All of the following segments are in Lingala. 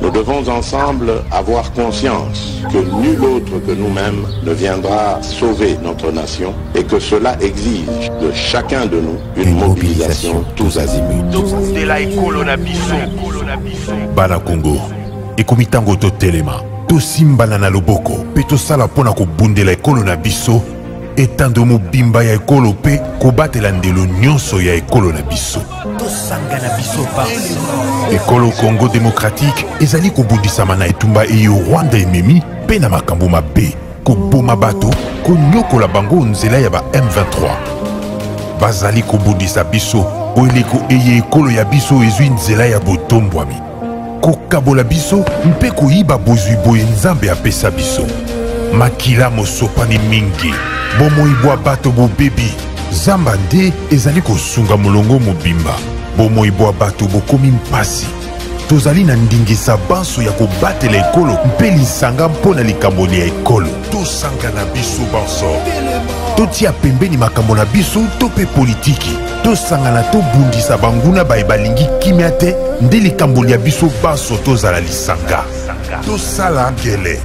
Nous devons ensemble avoir conscience que nul autre que nous-mêmes ne viendra sauver notre nation et que cela exige de chacun de nous une mobilisation tous azimuts. Bana Congo, ekomitango to telema, to simbana na loboko, pe to sala pona ko bundela ekolo na biso, etando mobimba ya ekolo pe ko batela ndelo nyonso ya ekolo na biso. Ekolo Congo démocratique ezali kobundisama na etumba eyo Rwanda ememi pe na makambo mabe koboma bato konyokola bango nzela ya ba M23 bazali kobundisa biso oeleko eye ekolo ya biso ezwi nzela ya botombwami kokabola biso mpe koyiba bozwi boye nzambe apesa biso makila mosopani mingi bomoi bwa bato bobebi zamba nde ezali kosunga molongo mobimba bomoi bwa bato bokomi mpasi tozali na ndingisa banso ya kobatela ekolo mpe lisanga mpona likambo ya ekolo tosanga na biso banso totia pembeni makambo na biso to pe politiki tosangana tobundisa banguna baye balingi kimia te nde likambo ya biso banso tozala lisanga tosala ngele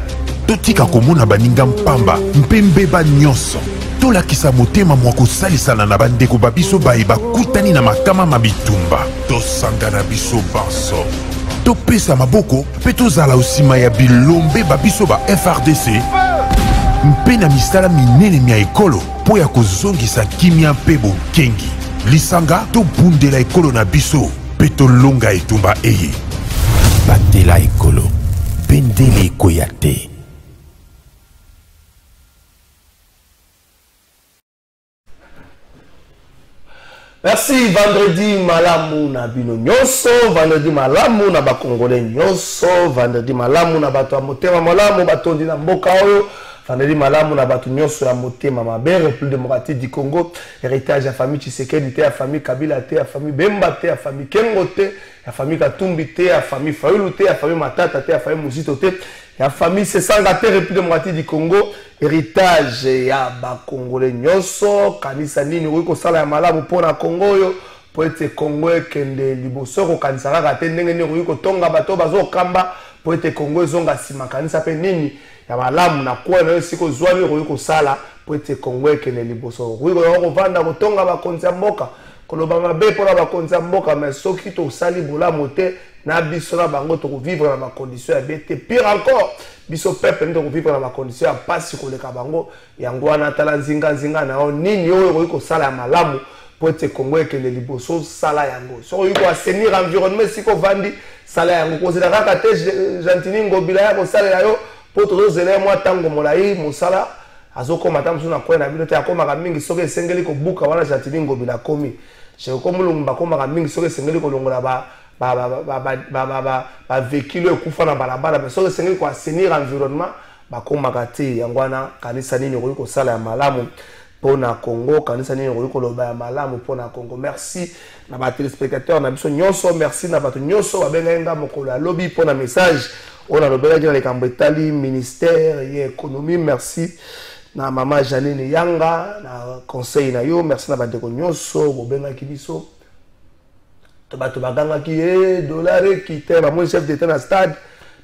totika komona baninga mpamba mpe mbeba nyonso tolakisa motema mwa kosalisana na bandeko babiso baye bakutani na makama mabitumba tosanga na biso banso topesa maboko mpe tozala osima ya bilombe babiso ba FRDC mpe na misala minene mia ekolo mpo ya kozongisa kimia mpe bokengi lisanga tobundela ekolo na biso mpe tolonga etumba eye batela ekolo bendele ekoya te. Merci. Vendredi malamu na bino nyonso, vendredi malamu na ba Congolais nyonso, vendredi malamu na bato ya motema malamu batondi na mboka oyo, vendredi malamu na bato nyonso ya motema mabe, République démocratique du Congo, héritage ya famille Tshisekedi te, ya famille Kabila te, ya famille Bemba te, ya famille Kengo te, ya famille Katumbi te, ya famille Fayulu te, ya famille Matata te, ya famille Muzito te, ya famille Sesanga te, République démocratique du Congo, héritage ya ba Congolais nyonso, kanisa nini wiko sala ya malamu pona Congo yo, po ete Congo ekende liboso ko kanisa kaka te ndenge ni wiko tonga bato bazo kamba, po ete Congo ezonga sima kanisa pe nini ya malamu na kwa na siko zwani wiko sala, po ete Congo ekende liboso wiko yo vanda ko tonga ba konza mboka, koloba mabe pona ba konza mboka, mais soki to sali bolamu te na biso na bango to vivre dans ma condition ya bete, pire encore biso peuple nto vivre dans ma condition ya pasi koleka bango yango wana tala nzinga na nini oyo ko sala ya malamu po ete Congo ekende liboso sala yango so yuko assainir environnement siko vandi sala yango ko zela kaka te Gentini Ngobila ya ko sala yo po to zela mwa tango molai musala azokoma tamsu na kwena bino te akoma mingi soke esengeli ko buka wana Gentini Ngobila komi je ko mulumba koma mingi soke esengeli ko longola ba véhicule ekufa na balabala mais soki esengeli ko assainir environnement bakomaka te yango wana kanisa nini okoki kosala ya malamu pona Congo, kanisa nini okoki koloba ya malamu pona Congo. Merci na ba téléspectateurs na biso nyonso, merci na bato nyonso babenga nga mokolo ya lobi pona message ona lobela jina likambo etali ministère ya économie. Merci na mama Janine Yanga na conseil na yo, merci na bandeko nyonso bobenga ki biso bato baganga ki dollar qui était mon chef d'état na stade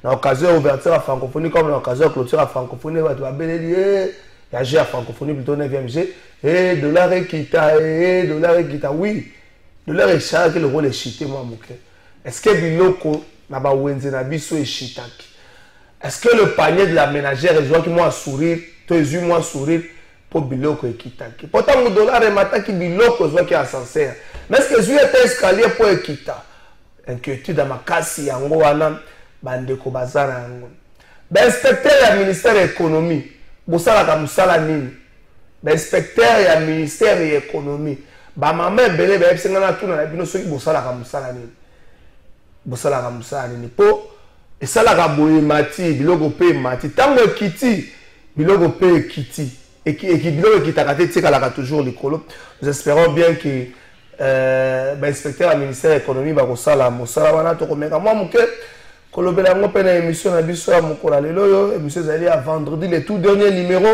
na occasion ouverture à francophonie comme na occasion clôture à francophonie bato babeleli ya G à francophonie plutôt 9e G dollar qui ta oui dollar est cher que le rôle est chité moi moke. Est-ce que biloko na ba wenze na biso est chitaki? Est-ce que le panier de la ménagère je vois qui moi sourire to yeux moi sourire pour biloko ekitaki? Pourtant mon dollar est mataki biloko je vois qui est ascenseur. Mais est-ce que je vais escalier pour ekita? Inquiétude à ma casse yango wana bandeko bazana yango. Ben inspecteur ya ministère de l'économie, bosala ka musala nini? Ben inspecteur ya ministère de l'économie, ba mama belé ba esenga na tuna na bino soki bosala ka musala nini? Bosala ka musala nini po esala ka boye mati biloko pe mati tango ekiti biloko pe ekiti et qui t'a raté toujours les colos. Nous espérons bien que l'inspecteur du ministère de l'économie va resala wana to komeka moi muke kolobela ngo pena émission na biso ya mokola lelo émission zali à vendredi le tout dernier numéro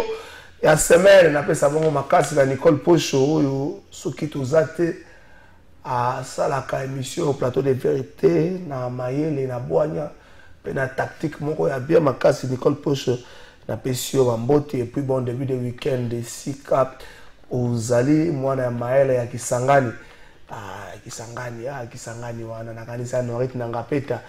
ya semaine na pesa bongo makasi na Nicole Pocho oyo soki tozate à salaka émission au plateau de vérité na mayele na boanya pena tactique moko ya bien makasi Nicole Pocho na pesio bambote et puis bon début de week-end de sika ozali mwana ya mayele ya Kisangani Kisangani wana na kanisa Norit Nangapeta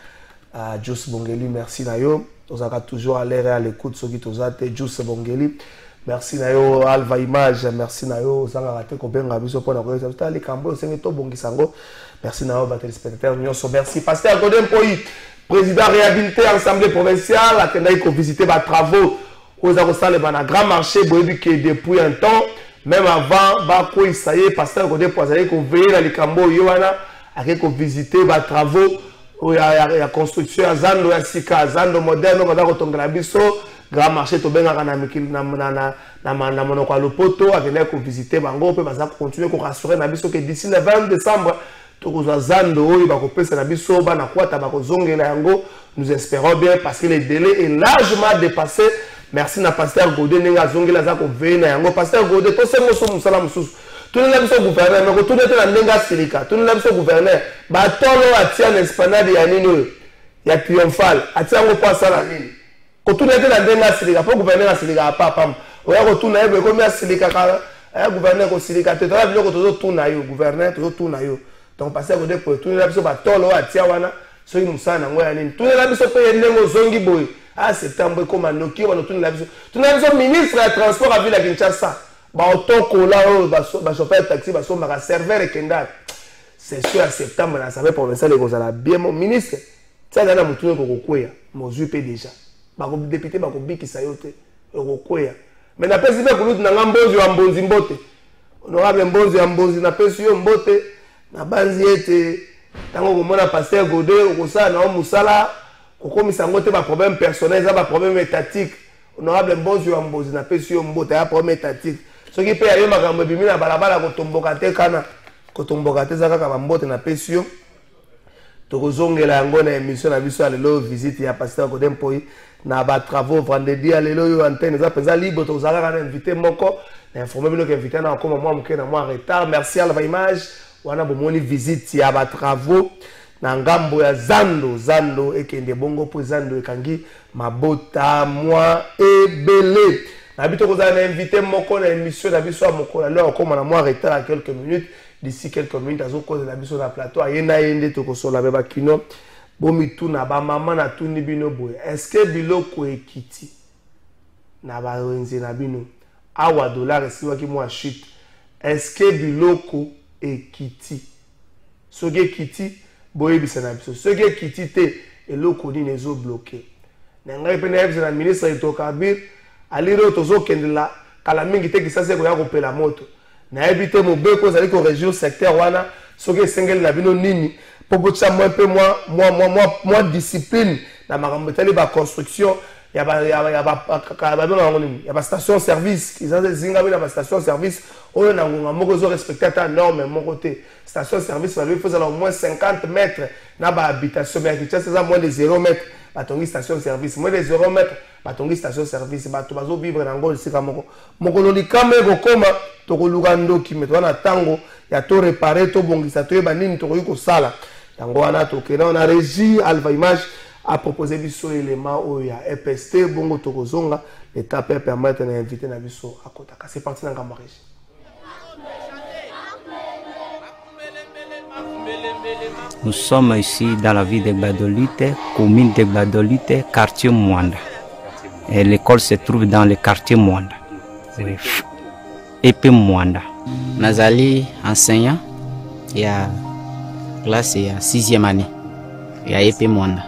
Juice Bongeli merci na yo ozaka toujours à l'air et à l'écoute soki tozate Juice Bongeli merci na yo Alva Image merci na yo zanga raté ko benga biso pona ko ça les cambo sengi to bongisango merci na yo ba téléspectateurs nyonso merci pasteur Godem Poi président réhabilité assemblée provinciale akendai ko visiter ba travaux aux arrosales bana grand marché boyebi que depuis un temps même avant bako isaye pasteur Godem Poazali ko veiller dans les cambo yoana ake ko visiter ba travaux ya construction ya zando ya sika zando moderne ko da ko tongela biso grand marché to benga na mikili na monoko ya lopoto akendai ko visiter bango pe baza continuer ko rassurer na biso que d'ici le 20 décembre tokozwa zando oyo bakopesa na biso bana kwata bakozongela yango nous espérons bien parce que le délai est largement dépassé merci na pasteur Godé nenga zongela za ko veina yango pasteur Godé to sengo so musala mususu tunela biso gouverneur mais ko tunete na ndenga silika tunela biso gouverneur ba tolo atia na esplanade ya nini ya triomphal atia ngo pa sala nini ko tunete na ndenga silika po gouverneur asilika papa oya ko tuna yebo ko mi asilika ka ya gouverneur ko silika te tala biloko tozo tuna yo gouverneur tozo tuna yo donc passer côté pour tout la biso ba tolo atia wana so yi musana ngo ya nini tout la biso pe ndengo zongi boy à septembre comme anoki wana tout la biso ministre ya transport à ville à Kinshasa ba otoko là ba chauffeur taxi ba so mara serveur et kenda c'est sûr à septembre na savait provincial et kozala bien mon ministre ça na mutu ko kokwea mozui pe déjà ba ko député ba ko bikisa yote ko kokwea mais na pesi be kulutu na ngambozi wa mbonzi mbote honorable mbonzi ya mbonzi na pesi yo mbote na banzi ete tango komona pasteur Godé okosala na musala kokomisa ngote ba problème personnel za ba problème étatique honorable mbonzi wa mbozi na pesi yo mbote ya problème étatique soki pe ayo makambo ebimi na balabala kotomboka te kana kotomboka te za kaka bambote na pesi yo tokozongela yango na émission na biso ya lelo visite ya pasteur Godé Poi na ba travaux vendredi ya lelo yo antenne za penza libre tozalaka na invité moko na informer bino ke invité na koma moi muke na moi retard merci à la image wana bomoni visite ya ba travaux na ngambo ya zando ekende bongo po zando ekangi mabota moi ebele na bito kozala na invité moko na émission na biso moko la leo koma na moi retard à quelques minutes d'ici quelques minutes azokoza na biso na plateau ayenda yende tokosola beba kino bomi tuna ba mama na tuni bino boye est-ce que biloko ekiti na ba wenze na bino awa dollar esiwaki moi chute est-ce que biloko ekiti soki ekiti boyebisa na biso soki ekiti te eloko nini ezo bloqué na ngai pe na na ministre Itokabir aliro tozokendela kala mingi te kisasa ekoya kopela moto na yebi te mobeko ezali ko région secteur wana soki esengeli na bino nini po botisa moi pe moi discipline na makambo etali ba construction ya ba station service zinga bina ba station service oyo na ngonga moko zo respecter ta norme moko te station service va lui faut au moins 50 mètres na ba habitation mais Kinshasa ça moins de 0 mètres batongi station service moins de 0 mètres batongi station service bato bazo vivre na ngolo sika moko loli kame kokoma to koluka ndoki meto na tango ya to réparer to bongisa to yeba nini to ko sala tango wana to kena na régie Alva Image a proposé biso élément oya EPST bongo to kozonga l'état peut permettre na inviter na biso à Kotaka c'est parti na ngamba régie. Nous sommes ici dans la ville de Gbadolite, commune de Gbadolite, quartier Mwanda. Et l'école se trouve dans le quartier Mwanda. Épée Mwanda. Nazali enseignant, il y a classe, il y a 6e année. Il y a Épée Mwanda.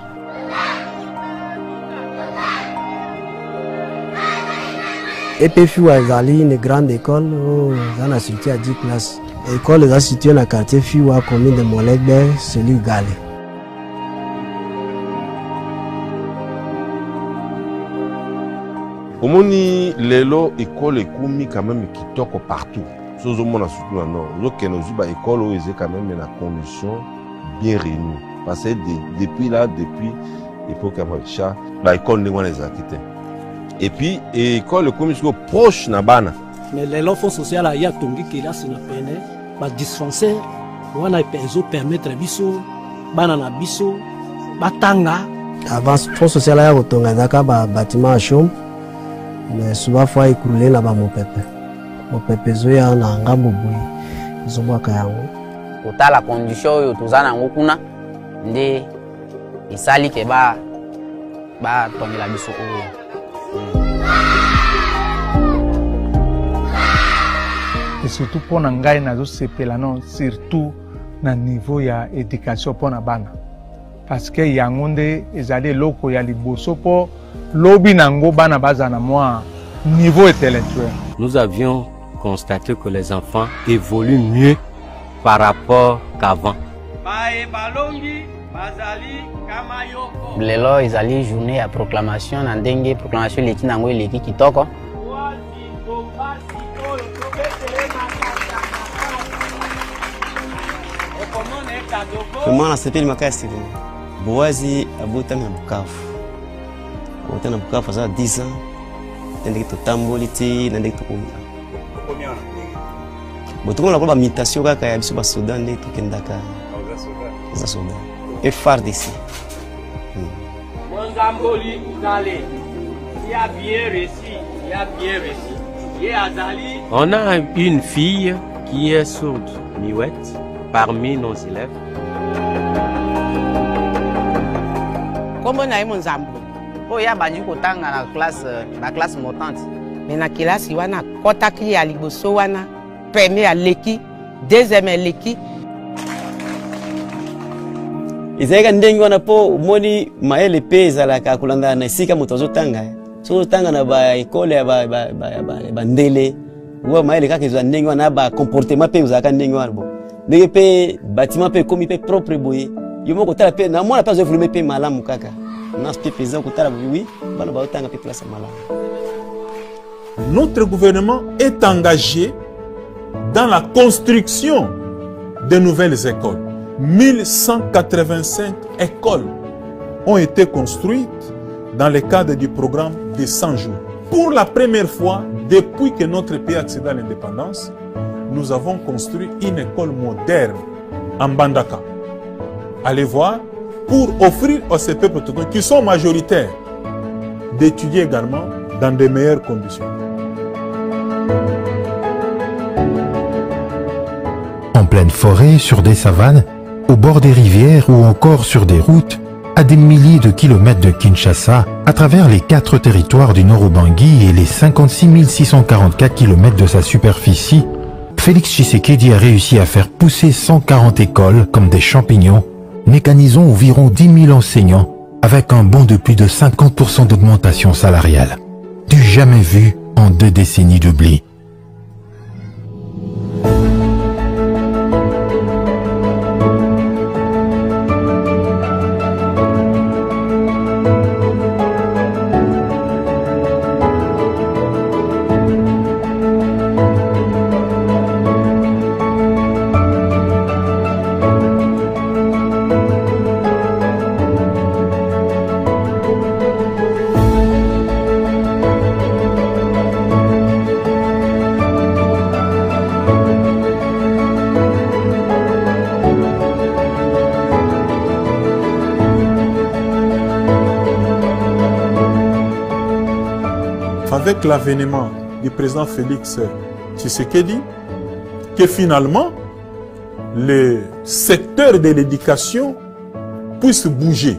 Épée Fiwa une grande école, on a situé à 10 classes. L'école est située dans le quartier Fiwa, commune de Molegbe, celui Galé. Omoni lelo école ekomi quand même kitoko partout. Sozo mona surtout na nord. Zo kenozu ba école où ils quand même na condition bien réunies. Parce que depuis l'époque Amacha, la école n'est pas les architectes. Et puis l'école comme proche na bana. Mais les fonds sociaux là, il y a tongi qui là c'est na peine, ba dispensaire, on a peso permettre biso, bana na biso, batanga. Avant fonds social là, tonga zaka ba bâtiment à chaume, mais souvent fois écrouler là bas mon pépé zoya na ngambo boui, zomba kayango. Kota la condition yo tozana ngokuna, nde isali ke ba tongi la biso oyo. Et surtout pour ngai nazo sepela non surtout na niveau ya éducation pour na bana parce que yangonde ezali loko ya liboso po lobi nango bana bazana moi niveau intellectuel. Nous avions constaté que les enfants évoluent mieux par rapport qu'avant. Lelo ezali journée ya proclamation na ndenge proclamation leki nango leki kitoko. Comment on s'appelle Makasi? Boazi abota na Bukavu. Abota na Bukavu ça 10 ans. Ndenge to tamboliti na ndenge to komia. Combien on a? Boto la ko ba mutation kaka ya biso ba Soudan ndenge to kendaka. Za Soudan. Et FARDC. Mongamboli Zale. Il a bien réussi, il a bien réussi. On a une fille qui est sourde, muette, parmi nos élèves. Comment on a eu mon zambo? Oh, il y a bandu kotanga la classe montante. Mais na classe wana kota ki ya liboso wana premier à leki, deuxième à leki. Izeka ndengi wana po moni maele peza la kakulanda na sika motozo tanga. So tanga na ba école ya ba ndele. Wa maele kaka zo ndengi wana ba comportement pe uzaka ndengi wana bo. Ndenge pe bâtiment pe komi pe propre boye. Yomo kotala pe na mona pas œuvre pe malamu kaka. Na pe pesa kotala oui, bana ba tanga pe place malamu. Notre gouvernement est engagé dans la construction de nouvelles écoles. 1185 écoles ont été construites dans le cadre du programme des 100 jours. Pour la première fois, depuis que notre pays accède à l'indépendance, nous avons construit une école moderne en Bandaka. Allez voir, pour offrir à ces peuples qui sont majoritaires d'étudier également dans de meilleures conditions. En pleine forêt, sur des savanes, au bord des rivières ou encore sur des routes, à des milliers de kilomètres de Kinshasa, à travers les 4 territoires du Nord-Ubangi et les 56 644 kilomètres de sa superficie, Félix Tshisekedi a réussi à faire pousser 140 écoles comme des champignons, mécanisant environ 10 000 enseignants avec un bond de plus de 50% d'augmentation salariale. Du jamais vu en 2 décennies d'oubli. Avec l'avènement du président Félix Tshisekedi, que finalement, le secteur de l'éducation puisse bouger.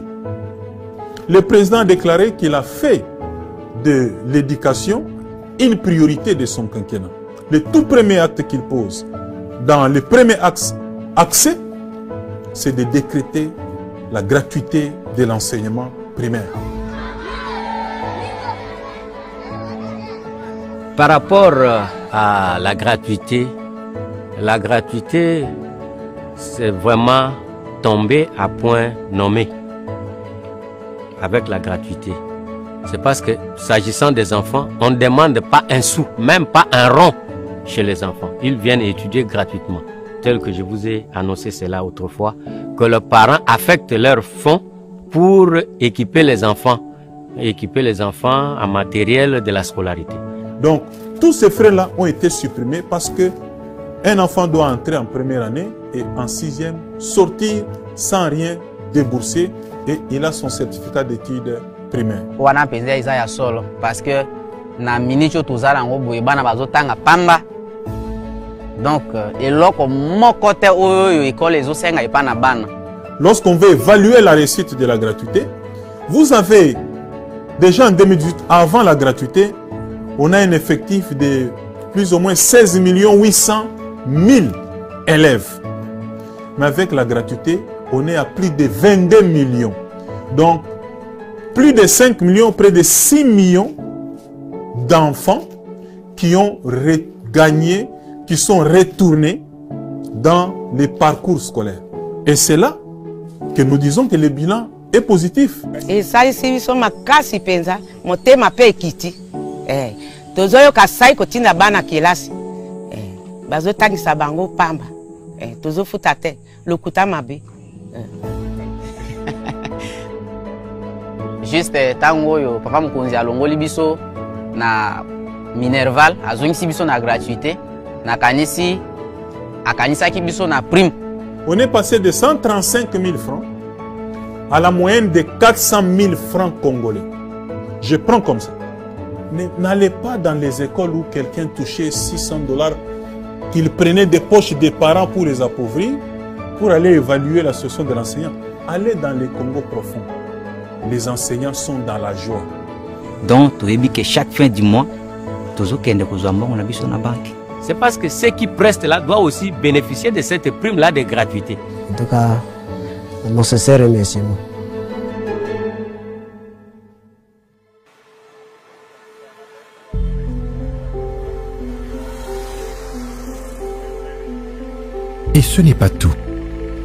Le président a déclaré qu'il a fait de l'éducation une priorité de son quinquennat. Le tout premier acte qu'il pose, dans le premier accès, c'est de décréter la gratuité de l'enseignement primaire. Par rapport à la gratuité, c'est vraiment tombé à point nommé avec la gratuité. C'est parce que, s'agissant des enfants, on ne demande pas un sou, même pas un rond chez les enfants. Ils viennent étudier gratuitement. Tel que je vous ai annoncé cela autrefois, que leurs parents affectent leurs fonds pour équiper les enfants en matériel de la scolarité. Donc, tous ces frais-là ont été supprimés parce que un enfant doit entrer en première année et en sixième, sortir sans rien débourser et il a son certificat d'études primaires. Wana penza isa ya solo parce que na minicho tozala ngo boye bana bazotanga pamba. Donc eloko moko te oyo école ezosenga epa na bana. Lorsqu'on veut évaluer la réussite de la gratuité, vous avez déjà en 2018, avant la gratuité, on a un effectif de plus ou moins 16 800 000 élèves. Mais avec la gratuité, on est à plus de 22 millions. Donc, plus de 5 millions, près de 6 millions d'enfants qui ont gagné, qui sont retournés dans les parcours scolaires. Et c'est là que nous disons que le bilan est positif. Et ça, ici, sont ma casse penza, mon thème a pas équité. Tozoyo kasai kotina bana kelasi. Bazo tangisa bango pamba. Tozo futate, lokuta mabe. Juste tango yo papa mukonzi alongoli biso na Minerval, azongisi biso na gratuité, na kanisi akanisaki biso na prime. On est passé de 135 000 francs à la moyenne de 400 000 francs congolais. Je prends comme ça. N'allez pas dans les écoles où quelqu'un touchait 600 $, qu'il prenait des poches des parents pour les appauvrir, pour aller évaluer la situation de l'enseignant. Allez dans les Congo profonds. Les enseignants sont dans la joie. Donc, tu as dit que chaque fin du mois, c'est parce que ceux qui prestent là doivent aussi bénéficier de cette prime-là de gratuité. En tout cas, mon sincère remerciement. Et ce n'est pas tout.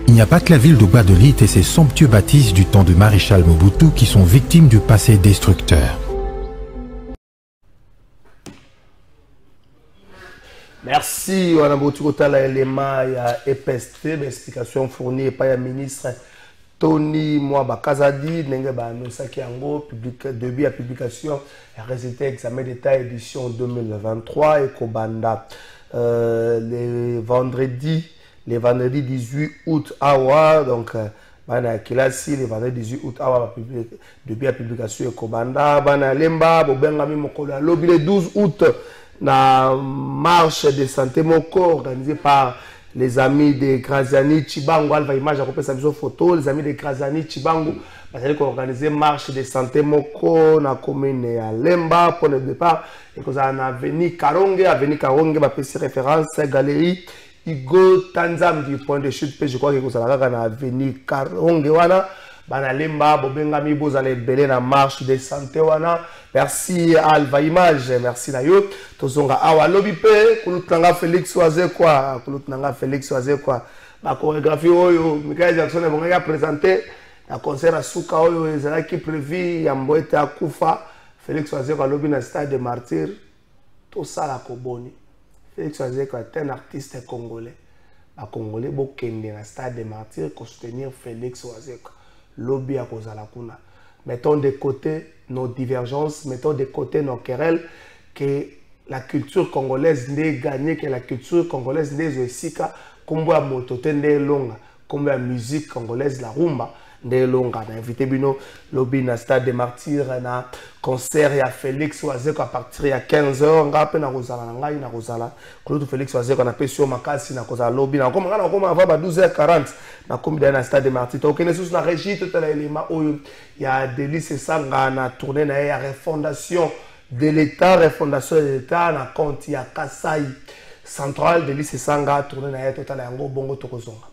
Il n'y a pas que la ville de Gbadolite et ses somptueux bâtisses du temps de Maréchal Mobutu qui sont victimes du passé destructeur. Merci, on a beaucoup de éléments, il y a EPST, explication fournie par le ministre Tony Mwaba Kazadi, début à publication, résultat examen d'état édition 2023 et Kobanda. Les vendredis 18 août, donc, bana kilasi le vendredi 18 août awa début à publication et Kobanda, bana lemba, bobengami mokolo lobby le 12 août. La marche de santé moko organisée par les amis de Graziani Chibango, Alva Image a coupé sa photo, les amis de Graziani Chibango, parce qu'ils ont organisé marche de santé moko na commune à Lemba pour le départ et que ça a avenue Karonge, va passer référence galerie Igo Tanzam du point de chute, je crois que ça a avenue Karonge wana. Banalemba, Bobengami, Bozale Belé, la marche de santé wana. Merci à Alva Image, merci Nayo. Tozonga Awa Lobipe, Kouloutanga Félix Oazé quoi, Kouloutanga Félix Oazé quoi. La chorégraphie Oyo, Michael Jackson a présenté la concert à Souka Oyo, Ezra qui prévu, Yamboete Akoufa, Félix Oazé quoi, Lobi na stade de martyr, tout ça la Koboni. Félix Oazé quoi, est un artiste congolais. Les Congolais, Bokende na stade de martyr, pour soutenir Félix Oazé quoi. Lobby à cause de la kuna. Mettons de côté nos divergences, mettons de côté nos querelles, que la culture congolaise n'est gagnée, que la culture congolaise n'est osika, comme la motote n'est longue, comme la musique congolaise, la rumba, n'est longue. On a invité Bino, Lobby na stade des martyrs, na concert à Félix Oazé à partir de 15h, on a appelé na Rosala, na Rosala, Claude Félix Oazé on a appelé sur Makasi, na Rosala Lobby, na comme avant 12h40, na comme dans la stade des martyrs. Donc on est sur la régie, tout l'élément où il y a des lycées sanga na tourné na la refondation de l'État, refondation de l'État, na compte il y a Kasai central de lycée sanga tourné na tout à l'ango bongo tokozonga.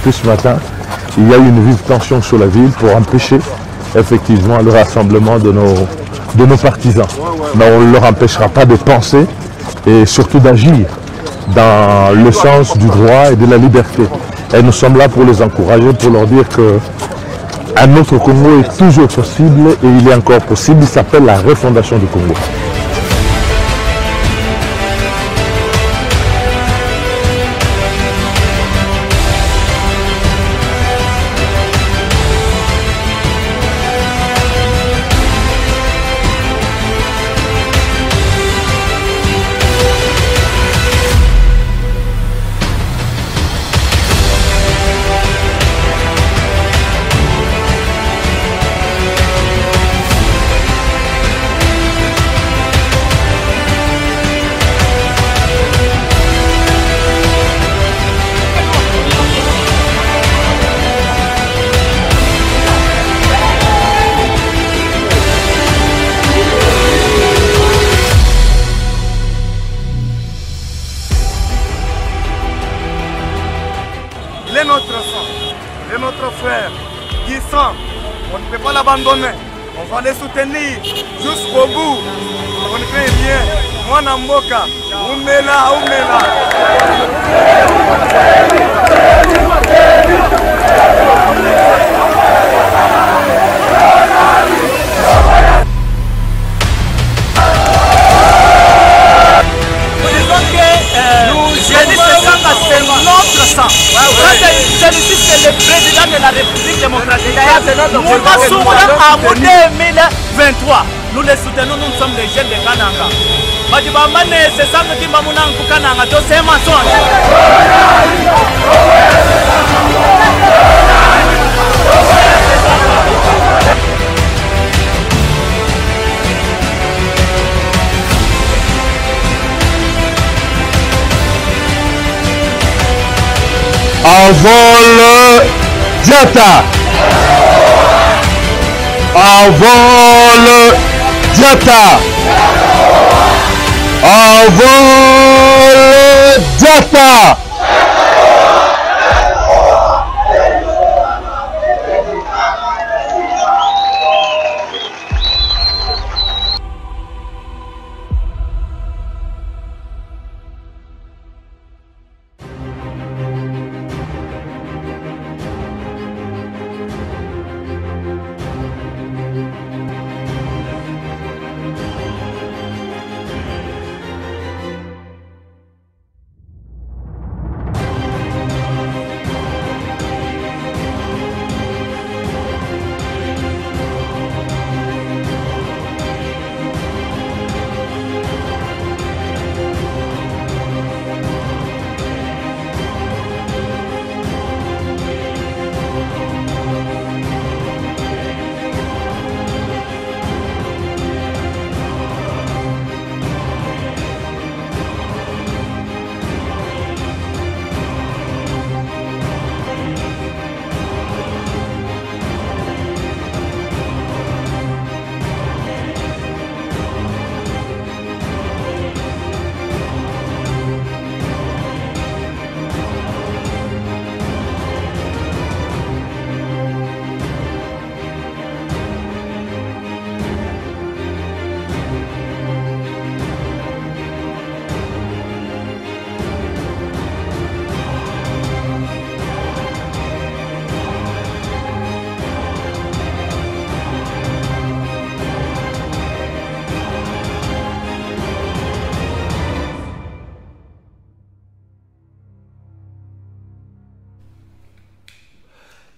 depuis ce matin, il y a une vive tension sur la ville pour empêcher effectivement le rassemblement de nos partisans. Mais on ne leur empêchera pas de penser et surtout d'agir dans le sens du droit et de la liberté. Et nous sommes là pour les encourager, pour leur dire que un autre Congo est toujours possible et il est encore possible. Il s'appelle la refondation du Congo. On va les soutenir jusqu'au bout. On fait bien. Moi, Namboka, Oumela. C'est notre sang. C'est le président de la République démocratique. En 2023, nous les soutenons, nous sommes les jeunes de Kananga. C'est ça que nous Kananga, c'est un mensonge. Envol Diatta. Envol Diatta. Envol Diatta.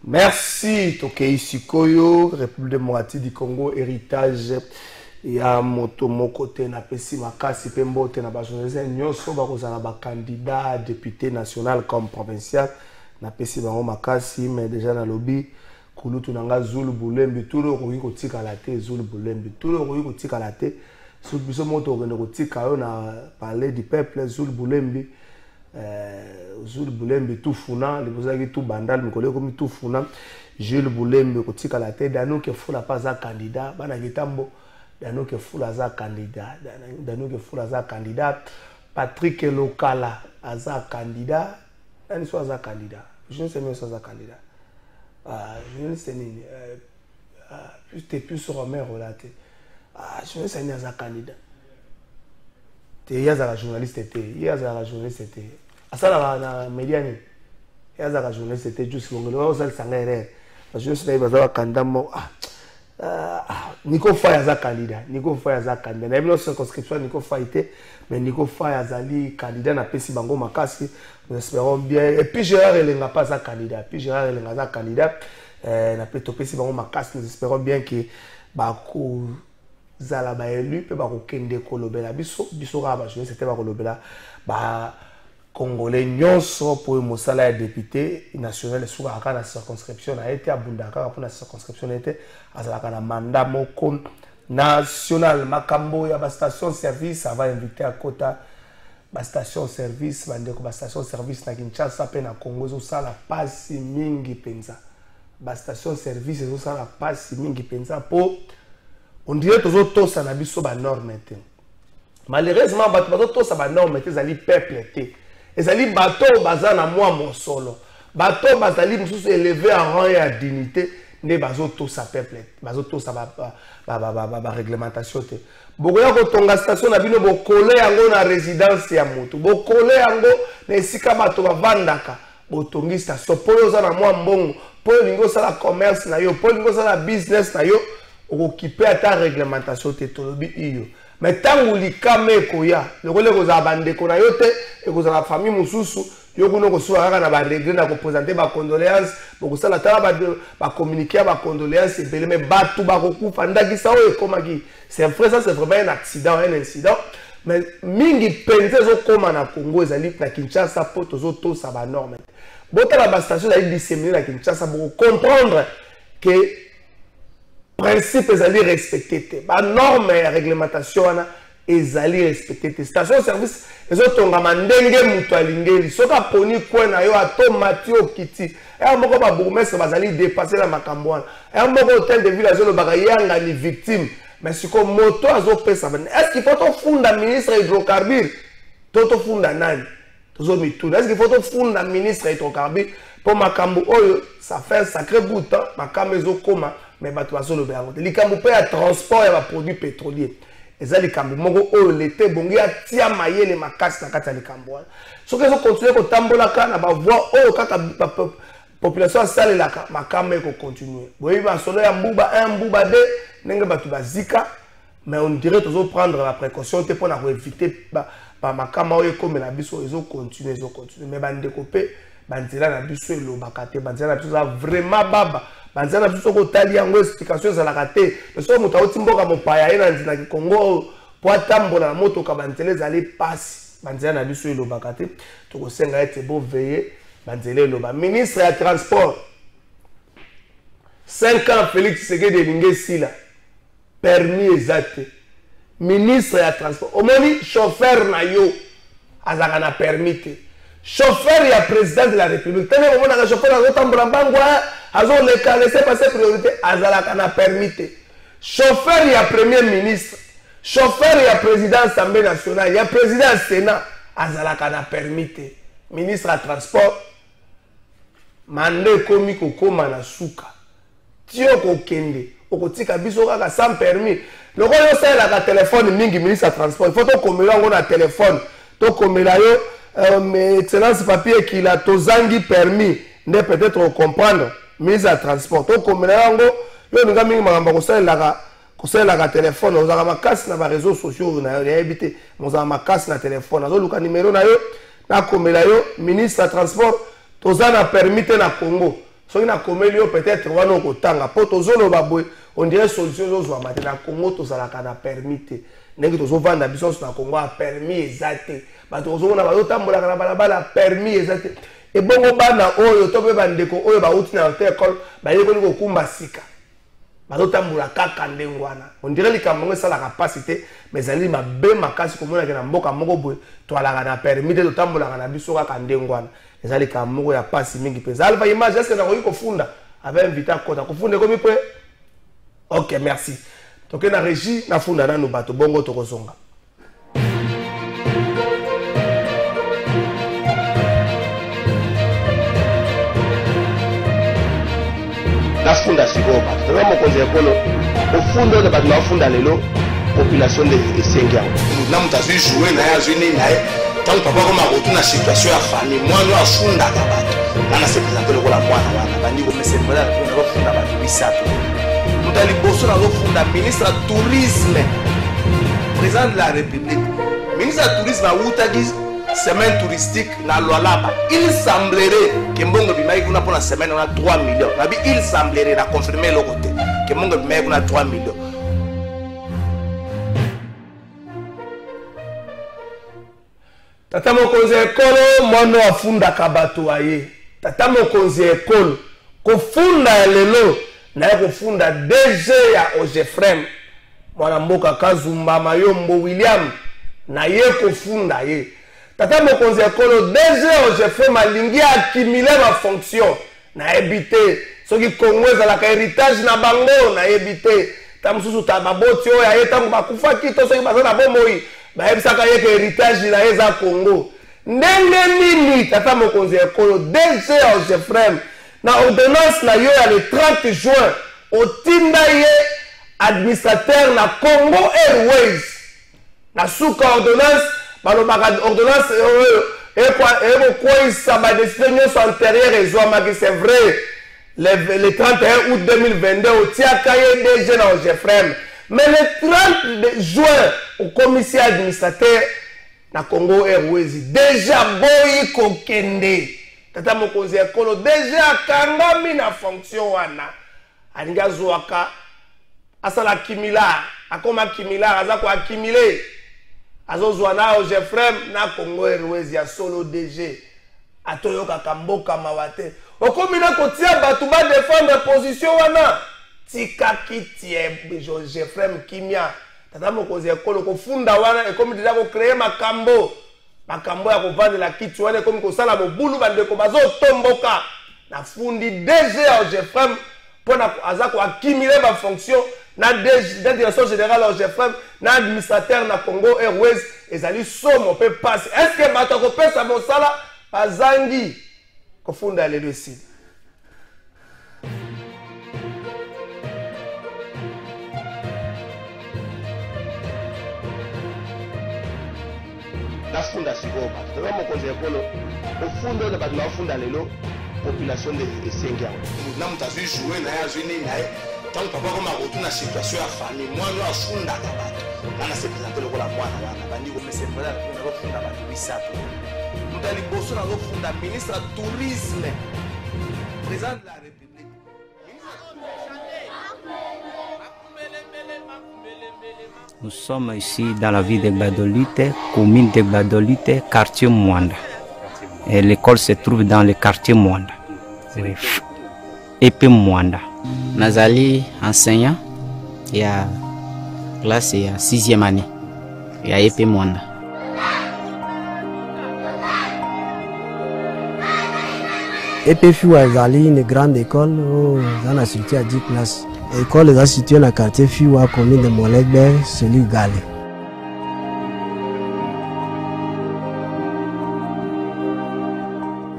Merci Tokei Sikoyo, République démocratique du Congo, héritage ya moto moko te na pesi makasi pe mbote na bajonese nyonso bakozala ba candidat député national comme provincial na pesi bango makasi mais déjà na lobby kulutu nanga Zulu Bulembi tulo koki kotika la te Zulu Bulembi tulo koki kotika la te sur biso moto okende kotika yo na parler du peuple Zulu Bulembi Jules Bulembi tout funa les bozaki tout bandal mikolo comme tout funa Jules Bulembi kotika la tête dano ke fula pas za candidat bana kitambo dano ke fula za candidat dano ke fula za candidat Patrick Lokala aza candidat nani so aza candidat jeunesse nyonso aza candidat jeunesse nini plus sur Romero là te jeunesse nini aza candidat te ye azalaka journaliste te ye azalaka journaliste te asalaka na média nini ye azalaka journaliste te juste bongelo ozalisanga erreur jeunesse naye bazala candidat mo Nico Faye aza candidat na ebino circonscription Nico Faye te mais Nico Faye azali candidat na pesi bango makasi nous espérons bien et puis Gérard Elenga pas aza candidat na pe topesi bango makasi nous espérons bien que bako zala ba élu pe bako kende kolobela biso kaba je c'était ba kolobela ba Congolais nyonso pour mosala ya député national sur la circonscription a été abundaka pour la circonscription était azalaka na mandat moko national makambo ya ba station service ça va inviter à Kota ba station service bandeko ba station service na Kinshasa pe na Congo zo sala pasi mingi penza ba station service zo sala pasi mingi penza po on dirait tozo tosa na biso ba norme te malheureusement bato tosa ba norme te zali peuple te ezali bato baza na mwa mosolo bato bazali mususu élevé en rang et à dignité ne bazo tosa peuple bazo tosa ba réglementation te bokoya kotonga station na bino bokole yango na résidence ya moto bokole yango na esika bato bavandaka botongi station po oza na mwa mbongo po olingi osala commerce na yo po olingi osala business na yo okokipe ata réglementation te tolobi iyo mais tangu likame ekoya lokole kozala bandeko na yo te ekozala famille mosusu yo kuno kosuka kaka na baregle na kopresente bacondoléance bokosala tala bacommuniquer bacondoléance ebele mais bato bakokufa ndakisa oyo ekomaki c'est vrai ça c'est vraiment un accident un incident mais mingi penze ezokoma na Congo ezali na Kinshasa po tozotosa banorme botala bastation ezali disséminé na Kinshasa bokocomprendre que principe ezali respecté te ba norme ya réglementation wana ezali respecté te station service ezotongama ndenge mutu alingeli soki aponi kwe na yo atomati okiti eya moko babourgmestre bazali dépassé na makambo wana eya moko hôtel de ville azolobaka yanga ni victime mais siko moto azopesa bana est-ce qu'il faut tofunda ministre hydrocarbure tofunda nani tozomituna est-ce qu'il faut tofunda ministre hydrocarbure po makambo oyo ça fait un sacré bout de temps makambo ezokoma mais bato bazoloba yango te likambo mpe ya transport ya baproduit pétrolier eza likambo moko oyo lete bongi atia mayele makasi na kati ya likambo wana soki ezokontinue kotambolaka na bavoi oyo kaka population asalelaka makambo ekokontinue boyebi masolo ya mbuba 1 mbuba 2 ndenge bato bazika mais on dirait tozoprendre la précaution te mpona koevite bamakambo oyo ekomela biso ezokontinue mais bandeko mpe banzela na biso elobaka te banzela na biso eza vraiment baba banzela na biso kotali yango explication ezalaka te so moto auti mboka mopaya ye na nzela ya Congo po atambola na motoka banzela ezali pasi banzela na biso elobaka te tokosenga ete boveye banzela eloba ministre ya transport 5 ans Félix Tshisekedi elingi esila permis eza te ministre ya transport omoni chauffeur na yo azalaka na permis te chauffeur ya président de la république tene omonaka chauffeur azotambola mbango azoleka laisser passer priorité azalaka na permis te chauffeur ya premier ministre chauffeur ya président assemblée nationale ya président sénat azalaka na permis te ministre ya transport mande ekomi kokoma na suka tio kokende okotika biso kaka sans permis lokola osalelaka telefone mingi ministre ya transport il faut tokomela yango na telefone tokomela yo mais excellence papier qu'il a tozangi permis ne peut-être comprendre mise à transport to komela yango yo ninga mingi makamba kosalelaka telefone ozaka makasi na ba réseaux sociaux na habité ozaka makasi na telefone azoluka numéro na yo na komela yo ministre ya transport toza na permis te na Congo soki na komeli yo peut-être wana okotanga po tozoloba boye on dirait solution ezozwama te na Congo tozalaka na permis te ndenge tozovanda biso na Congo a permis eza te bato kozomona bazotambolaka na balabala permis eza te ebongo bana oyo to mpe bandeko oyo bauti na école bayekoli kokumba sika bazotambola kaka ndenge wana on dirait likambo ngo esalaka pasi te mais ezali mabe makasi komonaka na mboka moko boye toalaka na permis te totambolaka na biso kaka ndenge wana eza likambo moko ya pasi mingi mpenza alpha image eske nakoki kofunda ave invité akota kofunda ekomi mpe ok merci toke na régie nafunda nanu bato bongo tokozonga nafunda sikoyo bato tala mokonzi ya ekolo ofunda oyo bato bafunda lelo population esengi yango na moto azwi joue na ye azwi nini na ye ntango papa koma kotuna situation ya famille mwana afundaka bato ngana se présente lokola mwana wana bandiko mesembola bafunda bato misato moto ya liboso nazofunda ministre ya tourisme président de la république ministre ya tourisme awutaki semaine touristique na Lualaba. Il semblerait que Mbongo Bimaï kuna pour la semaine on a 3 millions. Il semblerait la confirmer le côté que Mbongo Bimaï kuna 3 millions. Tata mokonzi ekolo mono afunda kabato aye. Tata mokonzi ekolo kofunda lelo na kofunda DG ya Ojefrem. Mwana mboka Kazumba Mayombo William na ye kofunda ye. Tata mokonzi ekolo DG Ojefrem alingi akimile ma fonction na ebité soki Congo ezalaka héritage na bango na ebité tamususu tababoti oyo aye tango bakufa kito soki baza na bomoi bayebisaka ye ke héritage na eza Congo ndenge nini tata mokonzi ekolo DG Ojefrem na ordonnance na yo ya le 30 juin otinda ye administrateur na Congo Airways na suka ordonnance ordonnance antérieure c'est vrai le 31 août 2022 au Tiakaye DG na Ojefrem mais le 30 juin au commissaire administrateur na Congo Airways déjà boyi kokende tata mokonzi ekolo déjà akangami na fonction wana alinga zwaka asala kimila akoma kimila aza ko akimile azozwa na Ojefrem na Congo Airways ya solo DG atoyoka kamboka mawate okomina kotia batu ba défendre position wana tika kitie Ojefrem kimia tata mokonzi ekolo kofunda wana ekomi deja ko créer makambo ya kovanda la kiti wana ekomi kosala mobulu bandeko bazotomboka na fundi DG ya Ojefrem pona aza ko akimile ba fonction na direction générale à Ojefrem na administrateur na Congo Airways ezali somo pe passe est-ce que bato ko pesa mosala bazangi kofunda le dossier na funda sikoyo bato tala mokonzi ekolo ofunda oyo bato bafunda lelo population esengi yango na moto azwi joue na ye azwi nini na ye ntango papa koma kotuna situation ya famille mwana afundaka bato ngana se présente lokola mwana wana bandiko mesembola bafunda bato misato moto ya liboso nazofunda ministre ya tourisme président de la république Nous sommes ici dans la ville de Gbadolite, commune de Gbadolite, quartier Mwanda. Et l'école se trouve dans le quartier Mwanda. Épée Mwanda. Nazali enseignant, il y a classe, il y a 6e année. Il y a Épée Mwanda. Épée Fiwa ezali une grande école, on a situé à 10 classes. L'école est située dans le quartier Fiwa, commune de Molegbe, celui Galé.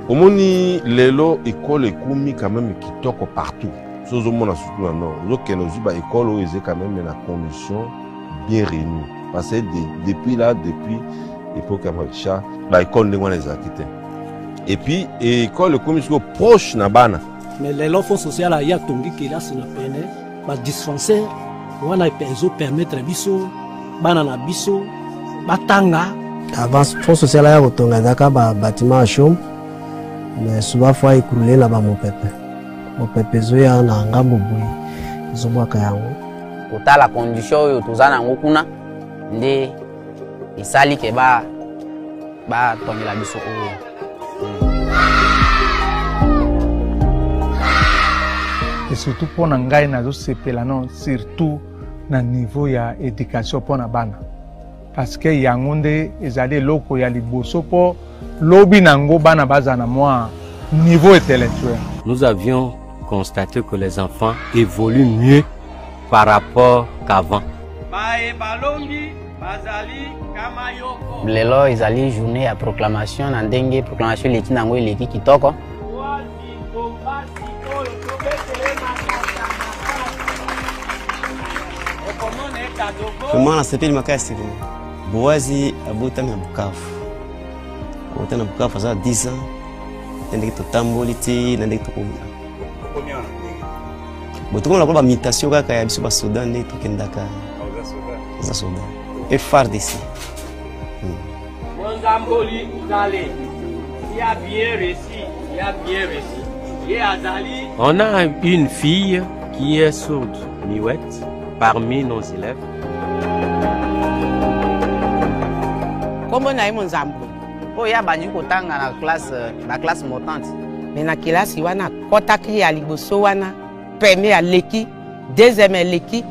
Omoni lelo école ekumi quand même kitoko partout. Sozo mona surtout na nord. Lorsque nous ba école où ils quand même na condition bien réunies. Parce que depuis l'époque Amacha, ba école ndengwa les akité. Et puis école ekumi siko proche na bana. Mais l'offre sociale a ya tongi kila sina pene ba dispensaire wana pezo permettre biso bana na biso batanga avant fonds social ya kotonga zaka ba bâtiment chom mais souvent fois écrouler là ba mopepe zo ya na ngambo boyi zo mwaka yango kotala condition oyo tozana ngo kuna nde isali ke ba tongela biso oyo. Et surtout pour ngai nazo sepela non surtout na niveau ya éducation pour na bana parce que yangonde ezali loko ya liboso po lobi nango bana bazana moi niveau intellectuel. Nous avions constaté que les enfants évoluent mieux par rapport qu'avant. Lelo ezali journée ya proclamation na ndenge proclamation leki nango eleki kitoko. Vraiment, on a sepeli makasi. Boazi abota na Bukavu. Abota na Bukavu ça 10 ans. Ndeki to tamboli ti ndeki to komia. Combien? Boto la mutation kaka ya biso ba Soudan ne to kendaka. Za Soudan. Et phare d'ici. Mozamboli Zale. Il a bien réussi, il a bien réussi. Et Azali. On a une fille qui est sourde, muette, parmi nos élèves. Kombo na imo nzambo. Oya banyi kotanga na classe montante. Mais na kilasi wana kotaki ya liboso wana premier ya leki, deuxième ya leki.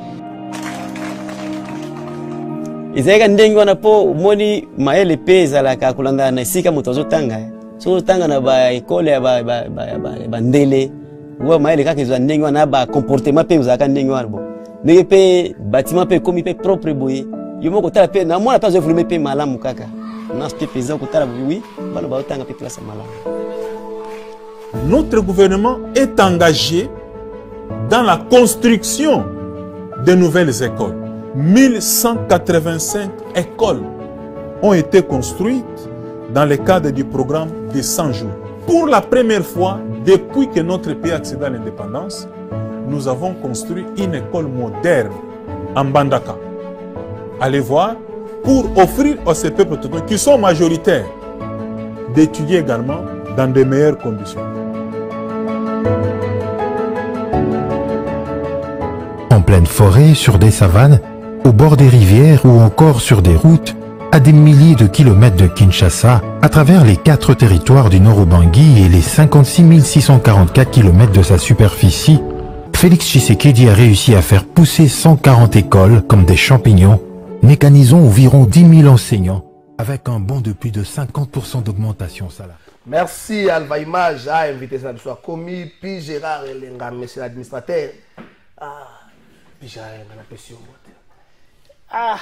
Izeka ndengi wana po moni maele peza la kakulanda na sika motozo tanga. So tanga na ba école ya ba ndele. Wa maele kaka zo ndengi wana ba comportement pe uzaka ndengi wana bo. Ndenge pe bâtiment pe komi pe propre boye. Yomo kotala pe na mona pas volume pe malamu kaka. Na pe peza kotala oui, bana ba tanga pe place malamu. Notre gouvernement est engagé dans la construction de nouvelles écoles. 1185 écoles ont été construites dans le cadre du programme des 100 jours. Pour la première fois, depuis que notre pays accède à l'indépendance, nous avons construit une école moderne en Bandaka. Allez voir, pour offrir à ces peuples qui sont majoritaires d'étudier également dans de meilleures conditions. En pleine forêt, sur des savanes, au bord des rivières ou encore sur des routes, à des milliers de kilomètres de Kinshasa, à travers les 4 territoires du Nord-Ubangi et les 56 644 kilomètres de sa superficie, Félix Tshisekedi a réussi à faire pousser 140 écoles comme des champignons, mécanisant environ 10 000 enseignants, avec un bond de plus de 50% d'augmentation salariale. Merci Alva Image a invité ça soit commis puis Gérard Elenga, monsieur l'administrateur. Ah, puis Gérard Elenga na pesi mbote. Ah,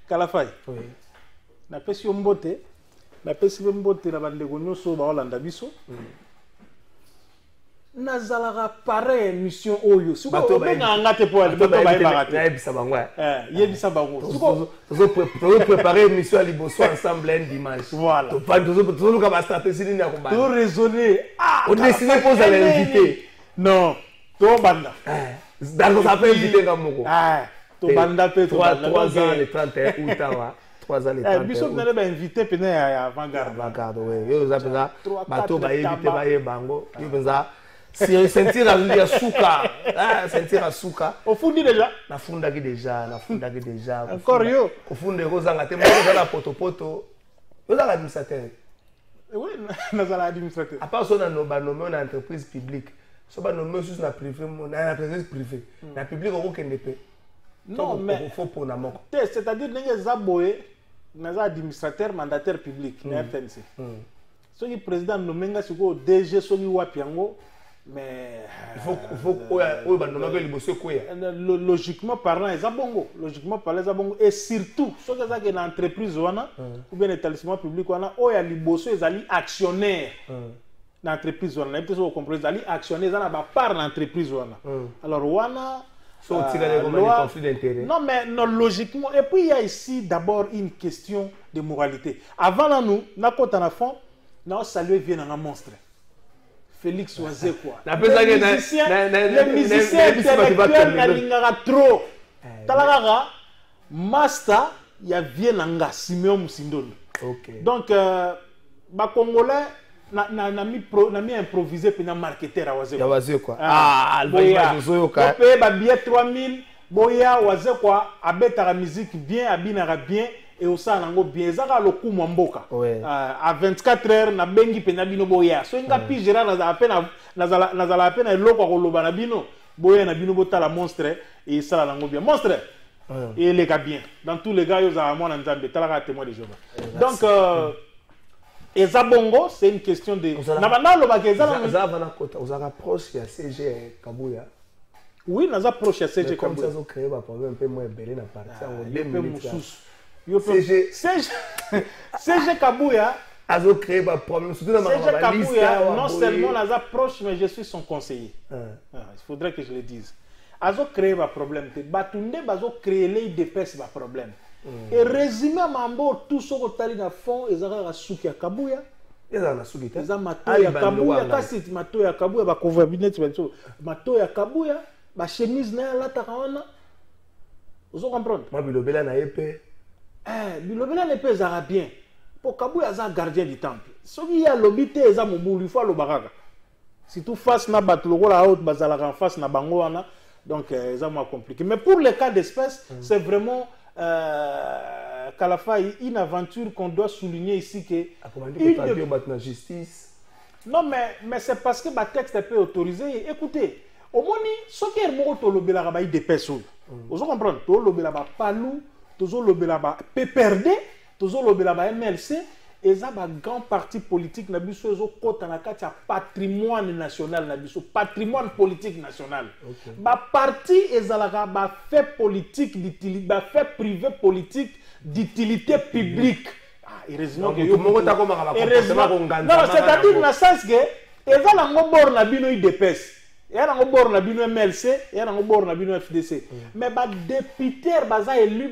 Kalafai. Oui. Na pesi mbote, na pesi mbote na bandeko nyonso ba Holanda biso. Nazalaka pareil mission oyo. Suko benga ngate po ali bato ba ibakate. Ya bisa bango. Yebisa bango. Suko tozo préparer mission à Liboso ensemble un dimanche. Voilà. Tozo luka ba stratégie ni ya kombana. To raisonner. Ah, on décide pour ça l'inviter. Non, to banda. D'accord, ça peut inviter comme moko. Ah, to banda pe to 3 ans le 31 août wa. 3 ans le 31 août. Biso na ba inviter pene avant-garde. Avant-garde, oui. Yo za peza bato ba inviter ba ye bango. Yo peza sentir à souka, sentir à souka. Au fond déjà. Na funda ki déjà, na funda ki déjà. Encore yo. Au fond de rozanga te mo za la poto. Yo za l'administrateur. Oui, na za l'administrateur. À part ça na no ba nommer une entreprise publique. So ba nommer juste na privé, na entreprise privée. Na public on kende pe. Non mais faut pour na moko. C'est-à-dire que za boye na za administrateur mandataire public na RTNC. So ki président nomenga siko DG so ki wapiango. Mais il faut logiquement parlant, ils abongo. Logiquement parlant, ils abongo. Et surtout, ce que c'est une entreprise ou bien un établissement public ou a liboso, ils allaient actionnaire. L'entreprise ou peut-être vous comprenez, ils allaient actionnaire, ils allaient part l'entreprise ou alors wana. Conflit d'intérêt. Non mais non logiquement. Et puis il y a ici d'abord une question de moralité. Avant là nous, na côté en fond, na saluer vient un monstre. Félix Oazé quoi. Les musiciens intellectuels n'alingara trop. Talagara, Masta, il y a Vienanga, Simeon Musindondo. Donc, les Congolais n'a improvisé pour un marketeur à Oazé. Oazé quoi. Ah, Boya. On paye un billet 3000, Boya, Oazé quoi, abeta la musique bien, abinara bien. Et au sein nango bien zaka le coup mboka à 24 heures na bengi pena bino boya so nga pi gérard na peine eloko ko loba na bino boya na bino bota monstre et ça nango bien monstre et les gars bien dans tous les gars yo za mona nzambe talaka témoin de Jéhovah donc et ça bongo c'est une question de na bana loba ke za na kota aux approches ya CG Kabuya. Oui na approche ya CG Kabuya comme ça zo créer ba problème un peu moins belé na parti en 2 minutes. CG Kabuya a créé un problème. CG Kabuya, non seulement les approches, mais je suis son conseiller. Il faudrait que je le dise. azo créer ba problème te batunde bazo créer les dépêches ba problème et résumé mambo tout ce que tali na fond ezaka suki ya kabuya eza na suki te eza mato ya kabuya kasi mato ya kabuya ba couvre binet bato mato ya kabuya ba chemise na la taona vous comprenez moi bilobela na épée bilobela na épée ezaka bien pour kabuya za gardien du temple soki ya lobité eza mobulu faut lo bakaka si tout face na bato lokola haute bazalaka en face na bango wana donc c'est moins compliqué. Mais pour le cas d'espèce, c'est vraiment Kalafai, une aventure qu'on doit souligner ici que une justice. Non mais c'est parce que le texte peut autoriser. Écoutez, au moins ce qui est mort to lobela ba des personnes. Vous comprenez? To lobela ba palou, to lobela ba PPRD, to lobela ba MLC. Et ça, un grand parti politique, na biso ezo kota na kati ya patrimoine national na biso, patrimoine politique national. Ba parti ezalaka ba fait politique d'utilité, ba fait privé politique d'utilité publique. Heureusement que yo non, c'est-à-dire na sens que ezala ngobor na bino IDPS. Ya na ngobor na bino MLC, ya na ngobor na bino FDC. Mais ba député baza élu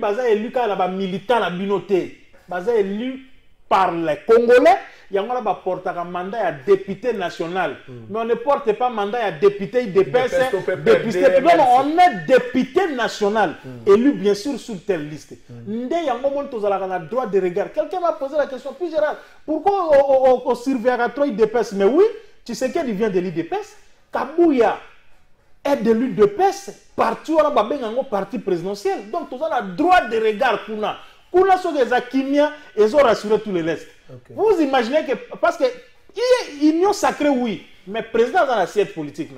ka ba militant na bino te. Baza élu par les Congolais, il y a un mandat à député national. Mais on ne porte pas mandat à député IDPS. On est député national, élu bien sûr sur telle liste. Il y a un droit de regard. Quelqu'un m'a posé la question, puis Gérard, pourquoi on surveillera trop IDPS? Mais oui, tu sais qu'il vient de l'IDPS. Kabouya est de l'IDPS, parti parti présidentiel. Donc, tu as le droit de regard pour nous. Pour la chose des Akimia, ils ont rassuré tous les restes. Vous imaginez que, parce que, union sacrée, oui, mais le président dans l'assiette politique.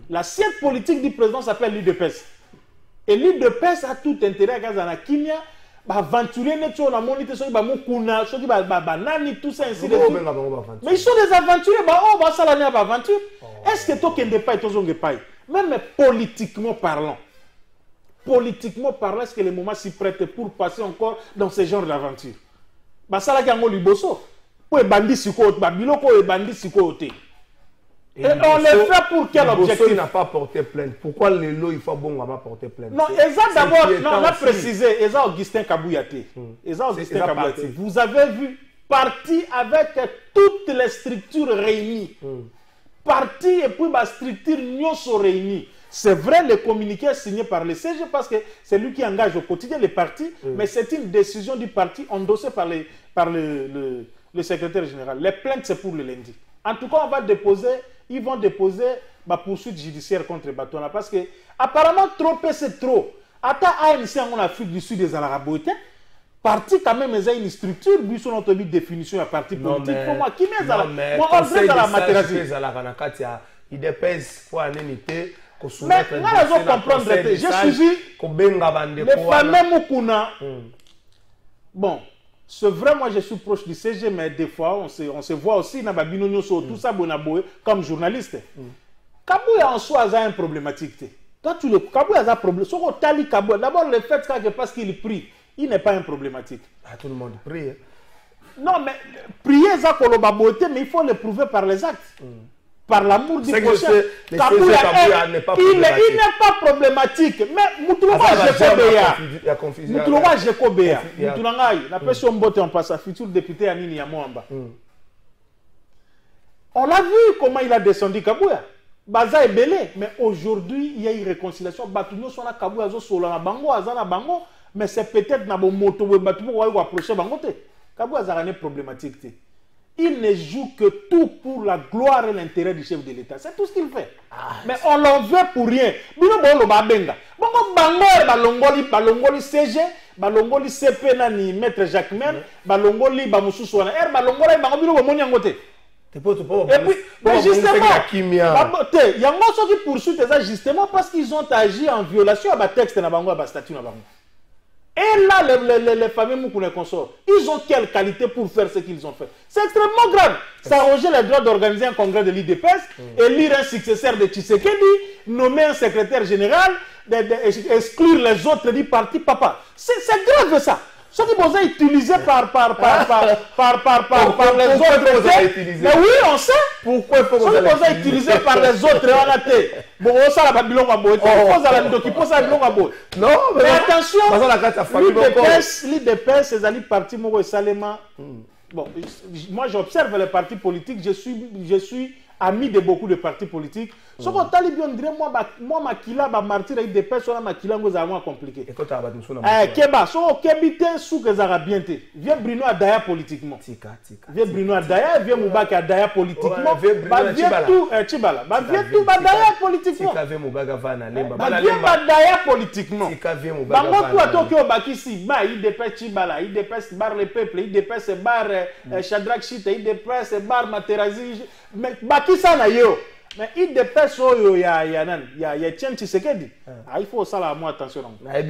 L'assiette politique du président s'appelle l'UDPS. Et l'UDPS a tout intérêt à dans Akimia, aventurer, tout ça, ainsi de suite. Mais ils sont des aventuriers, aventure. Est-ce que toi qui n'es pas, même politiquement parlant, est-ce que les moments s'y prêtent pour passer encore dans ce genre d'aventure? Ça là qui liboso. Pour les bandits sikote, biloko et bandits sikote. Et on les fait pour quel objectif? Il n'a pas porté plainte. Pourquoi les lots il faut bon pas porter plainte? Non, Eza d'abord, non, on a précisé, Eza Augustin Kabouyate. Eza Augustin Kabouyate. Vous avez vu, parti avec toutes les structures réunies. Parti et puis la structure nyonso réunie. C'est vrai, le communiqué est signé par le CG parce que c'est lui qui engage au quotidien les partis, mais c'est une décision du parti endossée par le secrétaire général. Les plaintes, c'est pour le lundi. En tout cas, ils vont déposer ma poursuite judiciaire contre Batona parce que apparemment, trop c'est trop. Attends, ANC en Afrique du Sud des Araboïtes, parti quand même, ils ont une structure, ils sont en définition à parti politique. Pour moi, qui met à la matérialité? Il dépèse pour l'unité. Mais nous allons comprendre. J'ai suivi les fameux Mukuna. Bon, c'est vrai, moi je suis proche du CG, mais des fois on se voit aussi dans Babino sur tout ça, comme journaliste. Kabouya en soi a un problématique. Toi, tu le Kabouya a un problème. D'abord, le fait que parce qu'il prie, il n'est pas un problématique. Tout le monde prie. Non, mais prier, ça, mais il faut le prouver par les actes. Par l'amour du prochain. Kabouya n'est pas problématique. Il n'est pas problématique. Mais Moutouloua Jekobea. Moutoulangaï, la personne botte en passe à futur député à Nini Yamouamba. On l'a vu comment il a descendu Kabouya. Baza est belé. Mais aujourd'hui, il y a une réconciliation. Batounio sont là, Kabouya zo sola bango, azana bango. Mais c'est peut-être na bon moto, Batounio va approcher bango. Kabouya zara n'est problématique. Il ne joue que tout pour la gloire et l'intérêt du chef de l'État. C'est tout ce qu'il fait. Mais on l'en veut pour rien. Bino bolo babenga. Bongo bango balongoli CG, balongoli CP nani maître Jacques Men, balongoli bamususwana. Balongoli bango bino bomoni ngote. Et puis, mais justement, il y a un ceux qui poursuivent ça justement parce qu'ils ont agi en violation à texte na bango à statut na bango. Et là, les familles Moukoune consorts, ils ont quelle qualité pour faire ce qu'ils ont fait? C'est extrêmement grave. Ça arroger le droit d'organiser un congrès de l'IDPS, élire un successeur de Tshisekedi, nommer un secrétaire général, exclure les autres du parti papa. C'est grave ça. Ce qui vous est utilisé par les autres. Mais oui, on sait. Pourquoi il faut que vous est utilisé par les autres. Bon, ça la Babylone va boire. Non, mais attention. L'IDPS, c'est un parti Moro et Salema. Bon, moi j'observe les partis politiques. Je suis ami de beaucoup de partis politiques. Ce qu'on t'a dit, on dirait, moi, Makila, martyr, il dépêche, on a Makila, on a moins compliqué. Keba, so Kebite, sous que ça bien été. Viens Bruno Adaya politiquement. Viens Bruno Adaya, viens Moubaka Adaya politiquement. Viens tout, Chibala. Viens tout, Adaya politiquement. Viens Adaya politiquement. Bango tout à Tokyo, Bakisi, il dépêche Chibala, il dépêche bar le peuple, il dépêche bar Shadrach Chita, il dépêche bar Materazi. Mais Bakisa na yo. Mais il dépêche il y a Tien Tshisekedi. Il faut ça là, moi attention. Après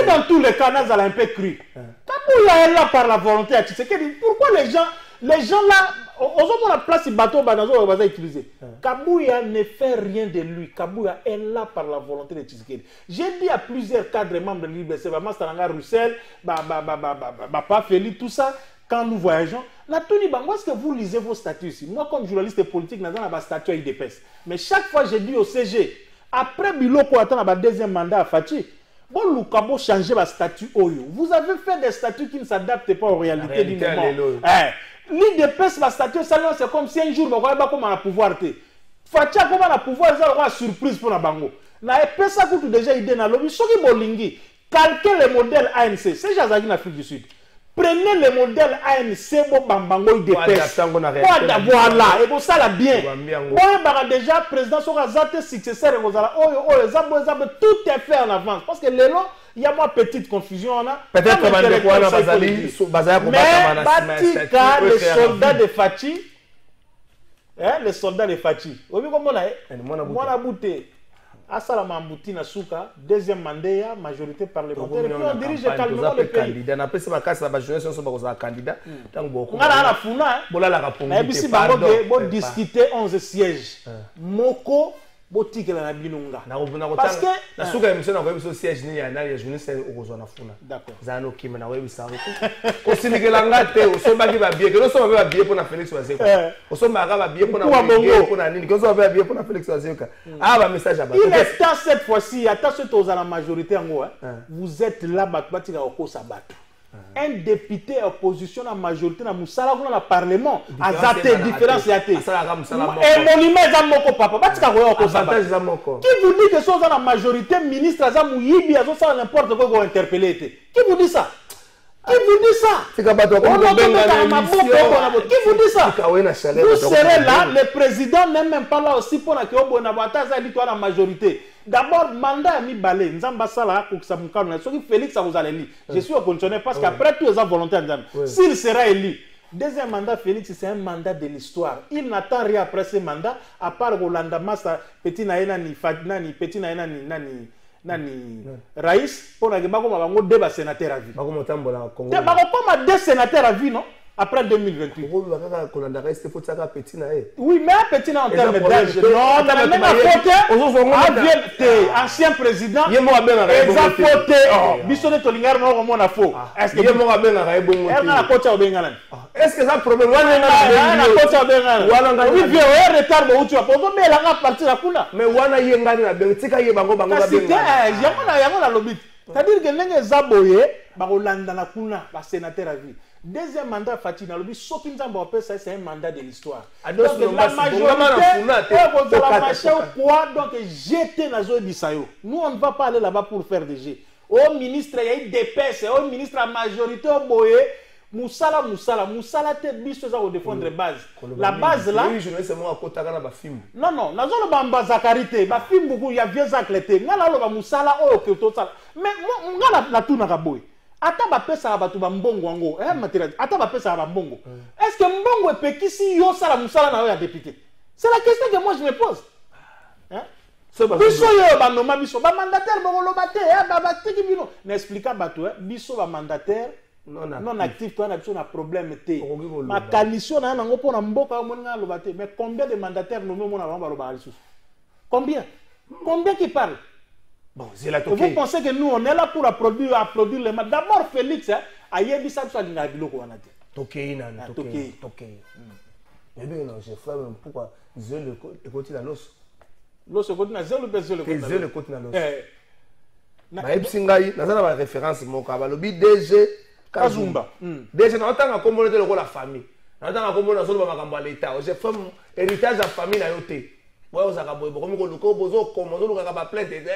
dans tous les cas, nous allons un peu cru. Kabouya est là par la volonté de Tshisekedi. Pourquoi les gens là, aux autres la place du bateau, on va utiliser. Kabouya ne fait rien de lui. Kabouya est là par la volonté de Tshisekedi. J'ai dit à plusieurs cadres membres de l'IBC, Masteranga Roussel, Papa Félix, tout ça. Quand nous voyageons, est-ce que vous lisez vos statuts ici? Moi, comme journaliste politique, je n'ai pas de statut IDPS. Mais chaque fois, j'ai dit au CG, après Biloko attend le deuxième mandat à Fachi, bon, Lukabo changer le statut Oyo. Vous avez fait des statuts qui ne s'adaptent pas aux réalités du moment. L'IDPS, le statut, c'est comme si un jour, on va comment pouvoir. Fachi, comment on pouvoir, ça aura une surprise pour la bango. Na EPSA coûte déjà idée dans l'objet. Ce qui bolingi, calquer le modèle ANC, c'est Jazaki en Afrique du Sud. Prenez le modèle ANC, bon bambango IDPS. Voilà, et bon ça la bien. Bon, déjà, président sera zate successeur, tout est fait en avance. Parce que les lots, il y a moins petite confusion. Peut-être que mais Batika, les soldats de Fachi, les soldats de Fachi. Vous voyez comment on a moi la bouteille. Asala Mambouti Nasuka, deuxième mandat, majorité parlementaire. Et puis on dirige calmement le pays. On a appelé ça la jeunesse, on va candidat. On a la Funa. Mais si on va discuter 11 sièges. Moko, botique la Binunga. Parce que la Souka émission a vu siège ni la jeunesse au Zona Funa. D'accord. Zano Kim na webi sa. Au Sénégalanga te, au Sombaki va bien. Que nous sommes va bien pour na Félix Wazeko. Au Sombaka va bien pour na Bongo pour na Nini. Que nous sommes va bien pour na Félix Wazeko. Ah ba message à bas. Il est temps cette fois-ci, attention aux à la majorité en haut. Vous êtes là battu au Kosabat. Un député opposition à majorité na musala kuna na parlement azate différence yate et monument za moko papa batika ko ko sabatage za moko qui vous dit que sont dans la majorité ministre za muyibi azo ça n'importe quoi ko interpeller qui vous dit ça? Qui vous dit ça? Qui vous dit ça? Vous serez là, le président n'est même pas là aussi pour la majorité. D'abord, mandat a mis balé. Nzamba Sala, Félix, ça vous allez lire. Je suis au conditionnaire parce qu'après tout, ils ont volonté. S'il sera élu, deuxième mandat, Félix, c'est un mandat de l'histoire. Il n'attend rien après ce mandat, à part Rolanda Massa, Petit Naïnani, Fadnani, Petit Naïnani, Nani Raïs pour la bango débat sénateur à vie. Bango pas deux sénateurs à vie non après 2028. Oui mais un petit en termes d'âge. Non, dans la même faute. Ancien président. Exact faute. Bisone Tolingar non comme on a faux. Est-ce que est-ce que ça problème oui bien retard bo tu as pas mais la partie la kuna. Mais wana yengani na bentika ye bango bango ba benga. Yango la lobby. C'est-à-dire que les Zaboye, Barolanda la kuna, la sénateur à vie. Deuxième mandat Fatina lobby, Sokin Zamba ça c'est un mandat de l'histoire. Donc la majorité, donc jeter na zo bisayo. Nous on ne va pas aller là-bas pour faire des jets. Au ministre il y a eu des pèses, au ministre à majorité au boye. Moussala te biso za défendre base. La base là. Oui, je ne sais moi kota kana ba film. Non, nazo lo bamba zakarité, ba film beaucoup ya vieux zaklete. Ngala lo ba Moussala o ke to sala. Mais ngala la tuna ka boy. Ata ba pesa ba tu ba mbongo ngo, matériel. Ata ba pesa ba mbongo. Est-ce que mbongo e pekisi yo sala Moussala na yo ya député? C'est la question que moi je me pose. Hein? Biso yo ba noma biso ba mandataire ba lo baté, ba tiki bino. N'explique ba tu, biso ba mandataire non actif, toi, on a un problème. Ma coalition, on a un mboka, mais combien de mandataires nous avons? Combien qui parlent? Bon, c'est la Vous pensez que nous, on est là pour applaudir les matchs. D'abord, Félix, a yébi ça, ça n'a pas de Tokei, mais non, j'ai fait pourquoi Zé le côté dans l'os. L'os le côté dans Zé le côté dans l'os. Mais Epsingai, nous avons une référence, mon cabalobi, DG Kazumba. DG, nous avons un communauté de la famille. Nous avons un communauté de l'État. J'ai fait un héritage de la famille. Moi, vous avez dit, comme vous avez commandé, vous avez plainte. Vous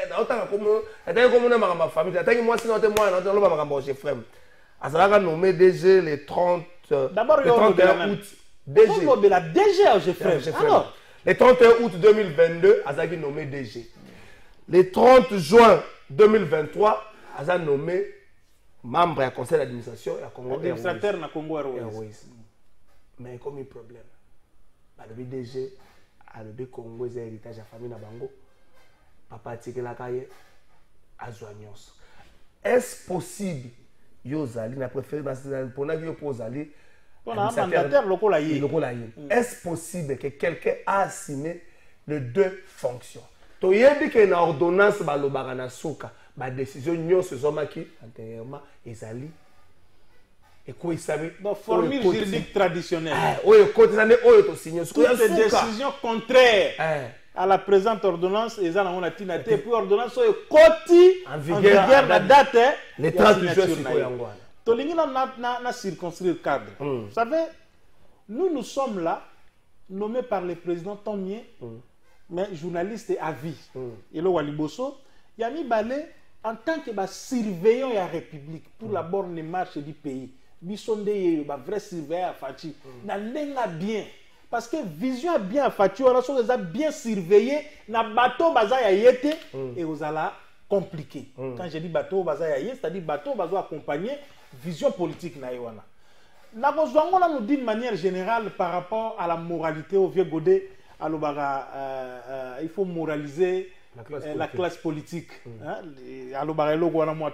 avez commandé ma famille. Vous avez moi, sinon, moi, j'ai frère. Azalaka nommé DG le 30 D'abord, le 31 août. DG. La DG, j'ai frère. Alors, le 31 août 2022, Azaki nommé DG. Le 30 juin 2023, Azaki nommé membre du conseil d'administration et Congo administrateur na Congo Airways. Mais comme il problème, le DG a le Congo est héritage de la famille na bango. Papa tikela kaye azwanyos. Est-ce possible Yozali n'a préféré pour n'a Yozali est-ce possible que quelqu'un a assigné les deux fonctions? Tu as dit que l'ordonnance la décision antérieurement Ezali et quoi il savait formule juridique traditionnelle. Toutes les décisions contraires à la présente ordonnance et ça on a tinaté et puis ordonnance est coti en vigueur la date le 30 juin Tolingi na circonscrire le cadre. Vous savez, nous sommes là, nommés par le président Tomie, mais journaliste à vie. Et le Waliboso, Yami Balé, en tant que surveillant de la République pour la borne marche du pays, Bisonde est un vrai surveillant à Fati. N'a bien. Parce que vision bien à Fati, on a bien surveillé, na bateau baza yété et vous allez compliqué. Quand je dis bateau baza yété, c'est-à-dire bateau baza accompagné vision politique na Iwana. On nous dit de manière générale par rapport à la moralité au vieux Godet, il faut moraliser la classe politique.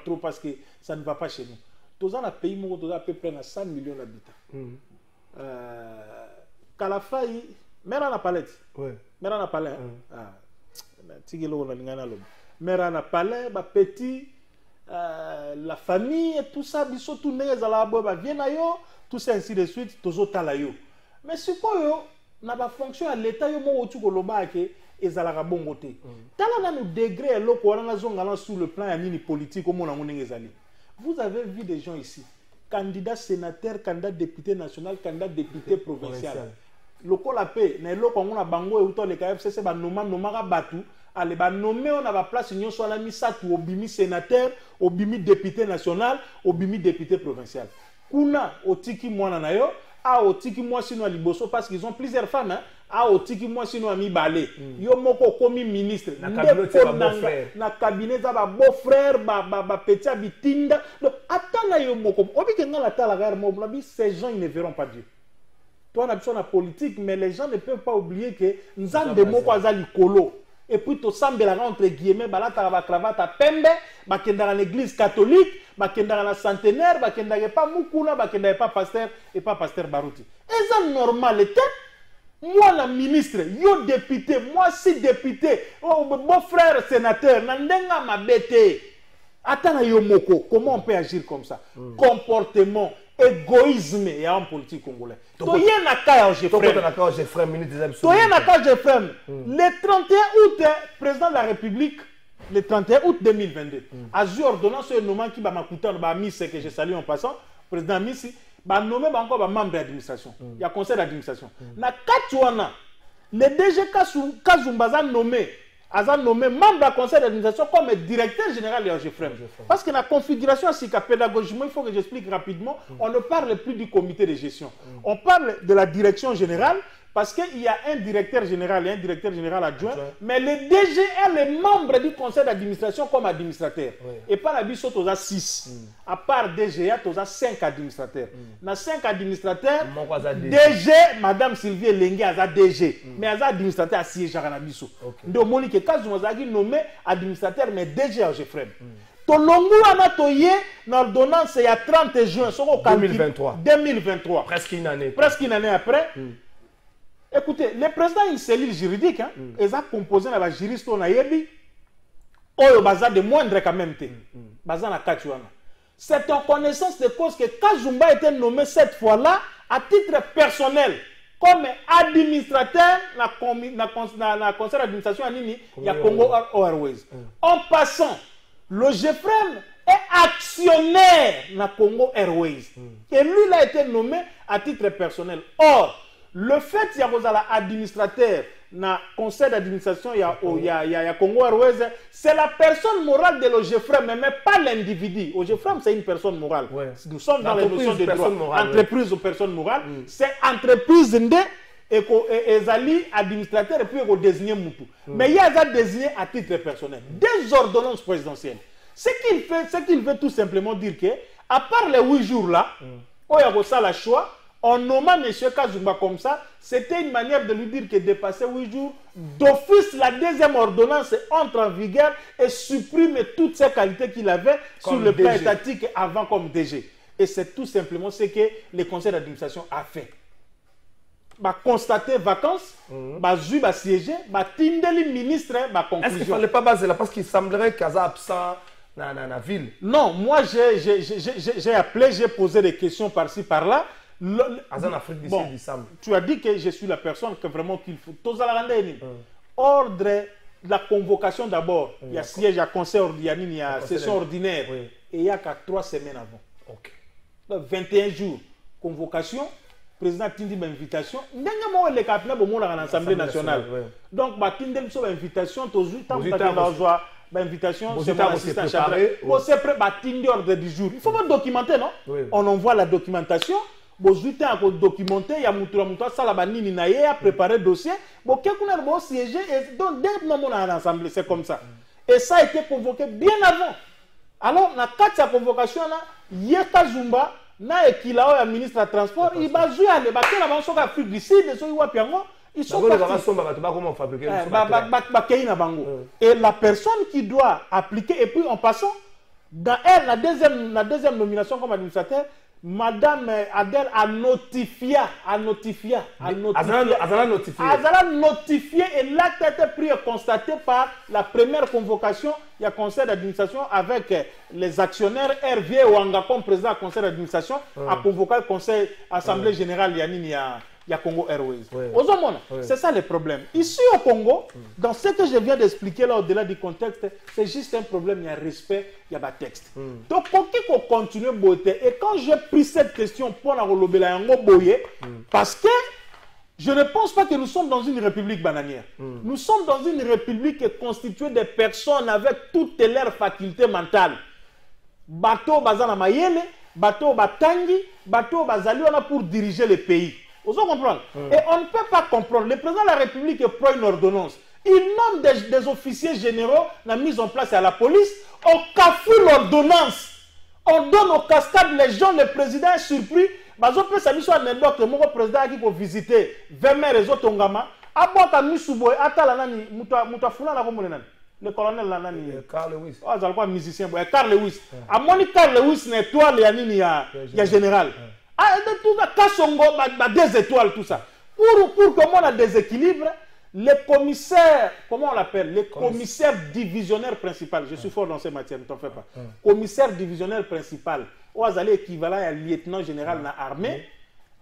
Trop parce que ça ne va pas chez nous. Tous un pays où à peu près 100 millions d'habitants. Kalafai, mère na palette. Mère na palais. Mère na palais, petit. La famille et tout ça, biso tout nez à la boba viennent ayo, tout ça ainsi de suite, tous autres là yo. Mais ce qu'on n'a pas fonction à l'état yo mo otu koloba ke ezalaka bongote. Tala na nous degré loko wana zongala sur le plan yanini politique au mona ngone ezali. Vous avez vu des gens ici, candidats sénateurs, candidats députés national, candidats députés provincial. Loko la paix, na loko ngona bango e uto le KFCC ba nomaka batu. Allez, nommé on a la place union soit la misatu obimi sénateur, obimi député national, obimi député provincial. Kuna otiki mwana na yo, a otiki moi sino liboso parce qu'ils ont plusieurs femmes, a otiki moi sino ami balé. Yo moko komi ministre, na cabinet za ba beau-frère, ba petit bitinda. Donc attends yo moko. Obi ke ngala tala gar mo blabi, ces gens ils ne verront pas Dieu. Toi on a besoin de la politique mais les gens ne peuvent pas oublier que nzambe moko azali kolo. Et puis tout semble entre guillemets balata ba cravate à pembe bakenda dans l'église catholique bakenda dans la centenaire bakenda pas mukuna bakenda pas pasteur et pas pasteur Barouti et ça normal était moi la ministre yo député moi si député oh beau frère sénateur nandenga mabete atana yo moko comment on peut agir comme ça comportement égoïsme et en politique congolais. Toye na kaya Jeffrey ministre des Absolues. Toye na kaya Jeffrey. Le 31 août président de la République le 31 août 2022 a eu ordonnance sur nommant qui ba makuta ba Miss que je salue en passant président Miss ba nommé ba encore ba membre d'administration. Il y a conseil d'administration. Na katwana le DG Kazumba nommé a nommé membre du conseil d'administration comme directeur général de Jeffrem. Parce que la configuration pédagogiquement, il faut que j'explique rapidement, on ne parle plus du comité de gestion. On parle de la direction générale parce qu'il y a un directeur général et un directeur général adjoint, mais le DG est le membre du conseil d'administration comme administrateur. Et par la biso, tu as 6. À part DGA, tu as 5 administrateurs. Dans 5 administrateurs, DG, Madame Sylvie Lengue a DG. Mais elle a administrateur à siège à la biso. Donc, Monique Kazumazagi nommé administrateur, mais DG à Jeffrem. Tolongu Anatoye, l'ordonnance, il y a 30 juin, 2023. Presque une année. Presque une année après. Écoutez, le président a une cellule juridique, ils ont composé la juriste on a yebi. oyo baza de moindre quand même te baza na kati wana. C'est en connaissance de cause que Kazumba a été nommé cette fois-là à titre personnel comme administrateur na conseil d'administration il y a Congo Airways. En passant, le GFREM est actionnaire na Congo Airways. Et lui, il a été nommé à titre personnel. Or, le fait qu'il y a administrateur na conseil d'administration, il y a Congo Airways, c'est la personne morale de l'OGFREM, mais pas l'individu. OGFREM, c'est une personne morale. Ouais. Nous sommes dans les notions de droit. Entreprise ou personne morale, c'est entreprise et Zali administrateur et puis on désigner Moutou. Mais il y a désigné à titre personnel. Des ordonnances présidentielles. Ce qu'il veut tout simplement dire que, à part les 8 jours là, où il y a ça la choix, en nommant M. Kazumba comme ça, c'était une manière de lui dire que dépasser 8 jours, d'office, la deuxième ordonnance entre en vigueur et supprime toutes ces qualités qu'il avait comme sur le plan étatique avant comme DG. Et c'est tout simplement ce que le conseil d'administration a fait. Bah, constater vacances, bah, siéger, bah, tindeli ministre, bah, conclusion. Est-ce qu'il ne fallait pas baser là parce qu'il semblerait qu'il y a absent dans la ville? Non, moi j'ai appelé, j'ai posé des questions par-ci, par-là. Bon, tu as dit que je suis la personne que vraiment qu'il faut. Ordre, la convocation d'abord. Il y a siège à conseil ordinaire, il y a session ordinaire. Et il y a qu'à 3 semaines avant. Okay. Donc, 21 jours. Convocation, président Tindi invitation. Il y a l'Assemblée nationale. Donc, Tindi a invitation, invitation, c'est mon assistant chargé. C'est prêt, Tindi ordre du jour. Il faut pas documenter, non? On envoie la documentation. Bozuite a documenté, il y a Moutoura Salabanini Naye a préparé le dossier. Bon, quelqu'un a siégé et donc dès que nous sommes à l'Assemblée, c'est comme ça. Et ça a été convoqué bien avant. Alors, dans la convocation, il y a Kazumba, il y a le ministre du Transport, il va jouer à l'ébattre, il va jouer à l'Afrique du Sud, ils sont partis. Et la personne qui doit appliquer, et puis en passant, dans elle, la deuxième nomination comme administrateur, Madame Adèle a notifié et l'acte a été pris et constaté par la première convocation. Il y a conseil d'administration avec les actionnaires Hervé Ouanga comme président du conseil d'administration a convoqué le conseil assemblée générale il y a Congo Airways. C'est ça le problème. Ici au Congo, dans ce que je viens d'expliquer là au-delà du contexte, c'est juste un problème, il y a respect, il y a un texte. Donc pour qu'il faut continuer à boiter, et quand j'ai pris cette question pour la boyer, parce que je ne pense pas que nous sommes dans une république bananière. Nous sommes dans une république constituée de personnes avec toutes leurs facultés mentales. Bateau Bazana Mayele, bateau Batangi, bateau Bazali, on a pour diriger le pays. Vous comprenez? Et on ne peut pas comprendre. Le président de la République prend une ordonnance. Il nomme des officiers généraux, la mise en place à la police. On cafoue l'ordonnance. On donne aux cascades les gens, le président est surpris. On peut saluer sur l'anecdote, mon président qui peut visiter 20 maires et autres Tongama. Abouaka Misuboy, Atalanani, Moutafula, le colonel Lanani. Carl Lewis. Ah, c'est quoi musicien? Carl Lewis. À mon Carl Lewis, n'est étoile, il y a général. Tout ça, Kassongo, des étoiles, tout ça. Pour que on a des équilibres, les commissaires, comment on l'appelle? Les commissaires divisionnaires principaux. Je suis fort dans ces matières, ne t'en fais pas. Commissaire divisionnaire principal. Ou Azali équivalent à lieutenant général dans l'armée.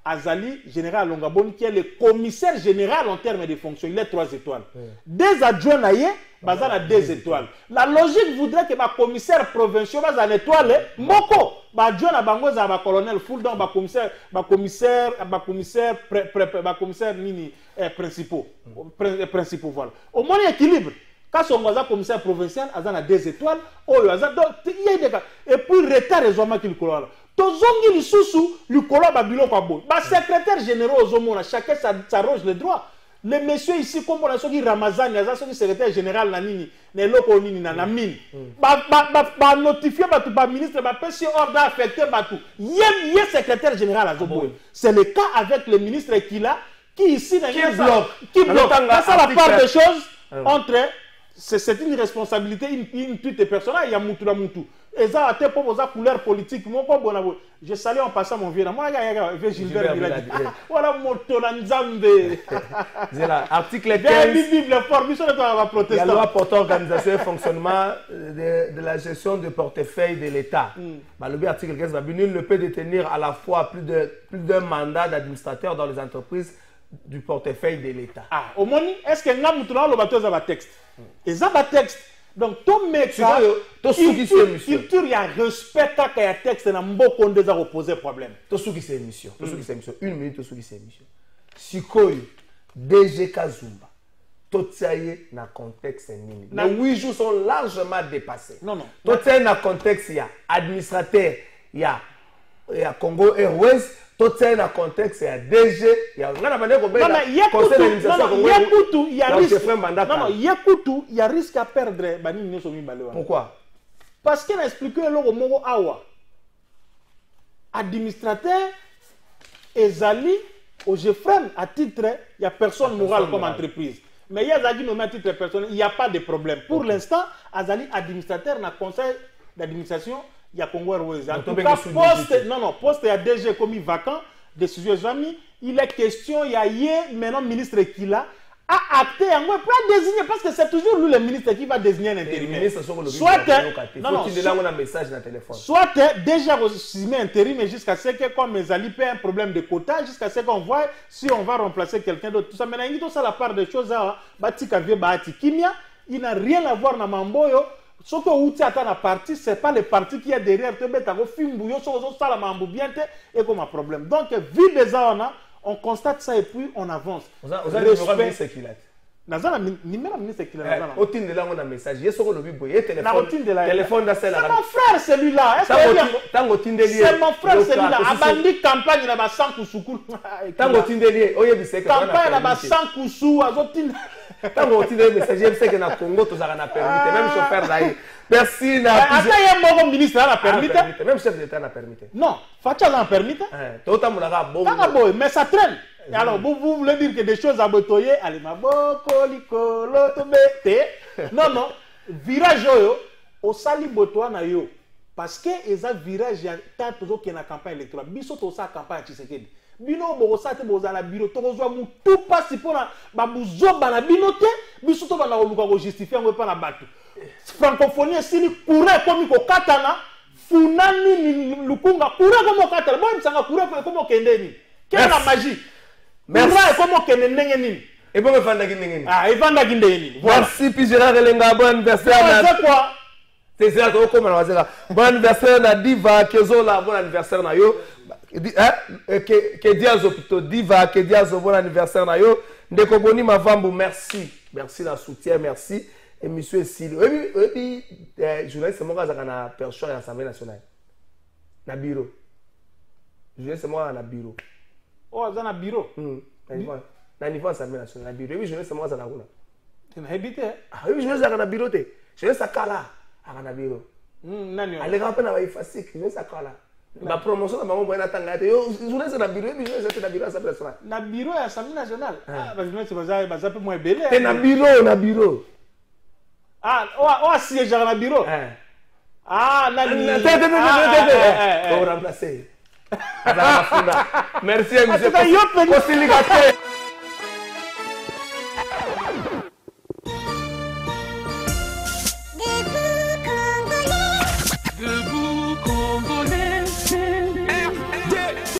Azali, général Longaboni, qui est le commissaire général en termes de fonction. Il est 3 étoiles. Des adjoints naïe, Bazal a 2 étoiles. La logique voudrait que ma commissaire provincial base en étoile, Moko, adjoint à Bango, à colonel Fuldan, commissaire mini principaux, voilà. Au moins équilibre. Quand on a commissaire provincial, Azan a 2 étoiles, et puis retard raisonnement qu'il colle. Tozongi li sousou, li kola babilo kwabo. Ba secrétaire général ozomona, chacun s'arroge le droit. Les messieurs ici, comme on a dit Ramazan, il y a un secrétaire général Nanini, les locaux Nini, Nanamine. Ba notifié, ba ministre, ba pension ordre affecté, ba tout. Yé secrétaire général à Zobo. C'est le cas avec le ministre qui ici, qui bloque. C'est ça la part des choses entre. C'est une responsabilité, une toute personnelle, il y a Moutoura Moutou. Et ça a été pour vos couleurs politiques. Je salue en passant mon vieux. Moi, je vais Gilbert Village. Voilà mon tonanzambe. Article 15. Il y a la loi portant organisation et fonctionnement de la gestion du portefeuille de l'État. L'article 15, nul ne peut détenir à la fois plus d'un mandat d'administrateur dans les entreprises du portefeuille de l'État. Ah, au moins, est-ce que nous avons le texte? Et ça, le texte. Donc, tout mec, il y a respect à un texte et il y a opposé problème. Tout ce qui est émission. Une minute, tout ce qui est émission. Si quoi, DG Kazumba, tout ça y est dans le contexte. Les 8 jours sont largement dépassés. Non. Tout ça y est dans le contexte, il y a administrateur, il y a Congo Airways. Tout ça dans le contexte, il y a DG, il y a conseil d'administration. Il y a risque à perdre. Pourquoi? Parce qu'il a expliqué le mot Awa. Administrateur, Ezali, au GFREM, à titre, il n'y a personne morale comme entreprise. Mais il y a Azali nommé à titre personnel, il n'y a pas de problème. Pour l'instant, Azali, administrateur, dans le conseil d'administration, il y a Congo Airways. En tout cas, poste il y a DG commis vacant, décision jamais. Il est question, il y a hier, maintenant, ministre qui l'a, a acté, on peut pas désigner, parce que c'est toujours lui le ministre qui va désigner un intérimaire. Soit déjà signé intérim, mais jusqu'à ce que, comme Ezali paie un problème de quota, jusqu'à ce qu'on voit si on va remplacer quelqu'un d'autre. Tout ça, maintenant, il y a la part des choses, il n'a rien à voir dans Mamboyo. Ce que vous avez dans la partie, ce n'est pas le parti qui est derrière. Et comme un problème. Donc, vu des ans, on constate ça et puis on avance. Vous avez le ministre qui l'a. Téléphone c'est mon frère celui-là. C'est mon frère celui-là. Abandi campagne na ba sankusuku. Tango tindeli oyebise que campagne na ba sankusu azotinda. Tango tindeli messager c'est que na Congo to zaka na permis même chauffeur là. Merci na. Ata mon ministre na permis. Même chef d'état na permis. Non, Facha na permis. Tota mulaka bon. Tango mais ça traîne. Et alors, vous voulez dire que des choses à botoyer, allez, ma boko, likolo, tobete. Non, virage au sali botoana yo. Parce que les virages, il y a tant de gens qui sont en campagne électorale. Biso to sa campagne Tshisekedi. Bino bo sate bo za la biro to zo mu tout passe pour la babuzo bana binote, biso to bana oluka ko justifier ngo pa na batu. Francophonie sini courir comme ko katana, funani lukunga courir comme katana. Bon msanga courir comme kendeni. Quelle la magie? Merci. Et bon, merci, puis Gérard Elenga, bon anniversaire. C'est quoi? C'est ça, bon anniversaire na Diva, Kezola, bon anniversaire na yo. Que Diazo plutôt, Diva, que Diazo, bon anniversaire na yo. Ndeko Boni Mavambo, merci. Merci la soutien, merci. Et monsieur Silo. Et puis, journaliste, c'est moi qui a perçu à l'Assemblée nationale. Na bureau. Journaliste, c'est moi na bureau. Oh, dans le bureau. Na niveau Assemblée nationale, bureau. Oui, je ne sais pas si c'est là. Tu n'as habité? Ah oui, je ne sais pas si c'est bureau. Je ne sais pas là. À bureau. Allez, rappelle, on va y faire ça. Je ne sais pas là. La promotion de maman, on a tant de temps. Je ne sais pas bureau, mais je ne sais pas bureau Assemblée nationale. Na bureau à l'Assemblée nationale. Ah, je ne sais pas, ça peut moins belé. C'est na bureau. Ah, oh, siège à la bureau. Ah, na on va remplacer. Merci, monsieur.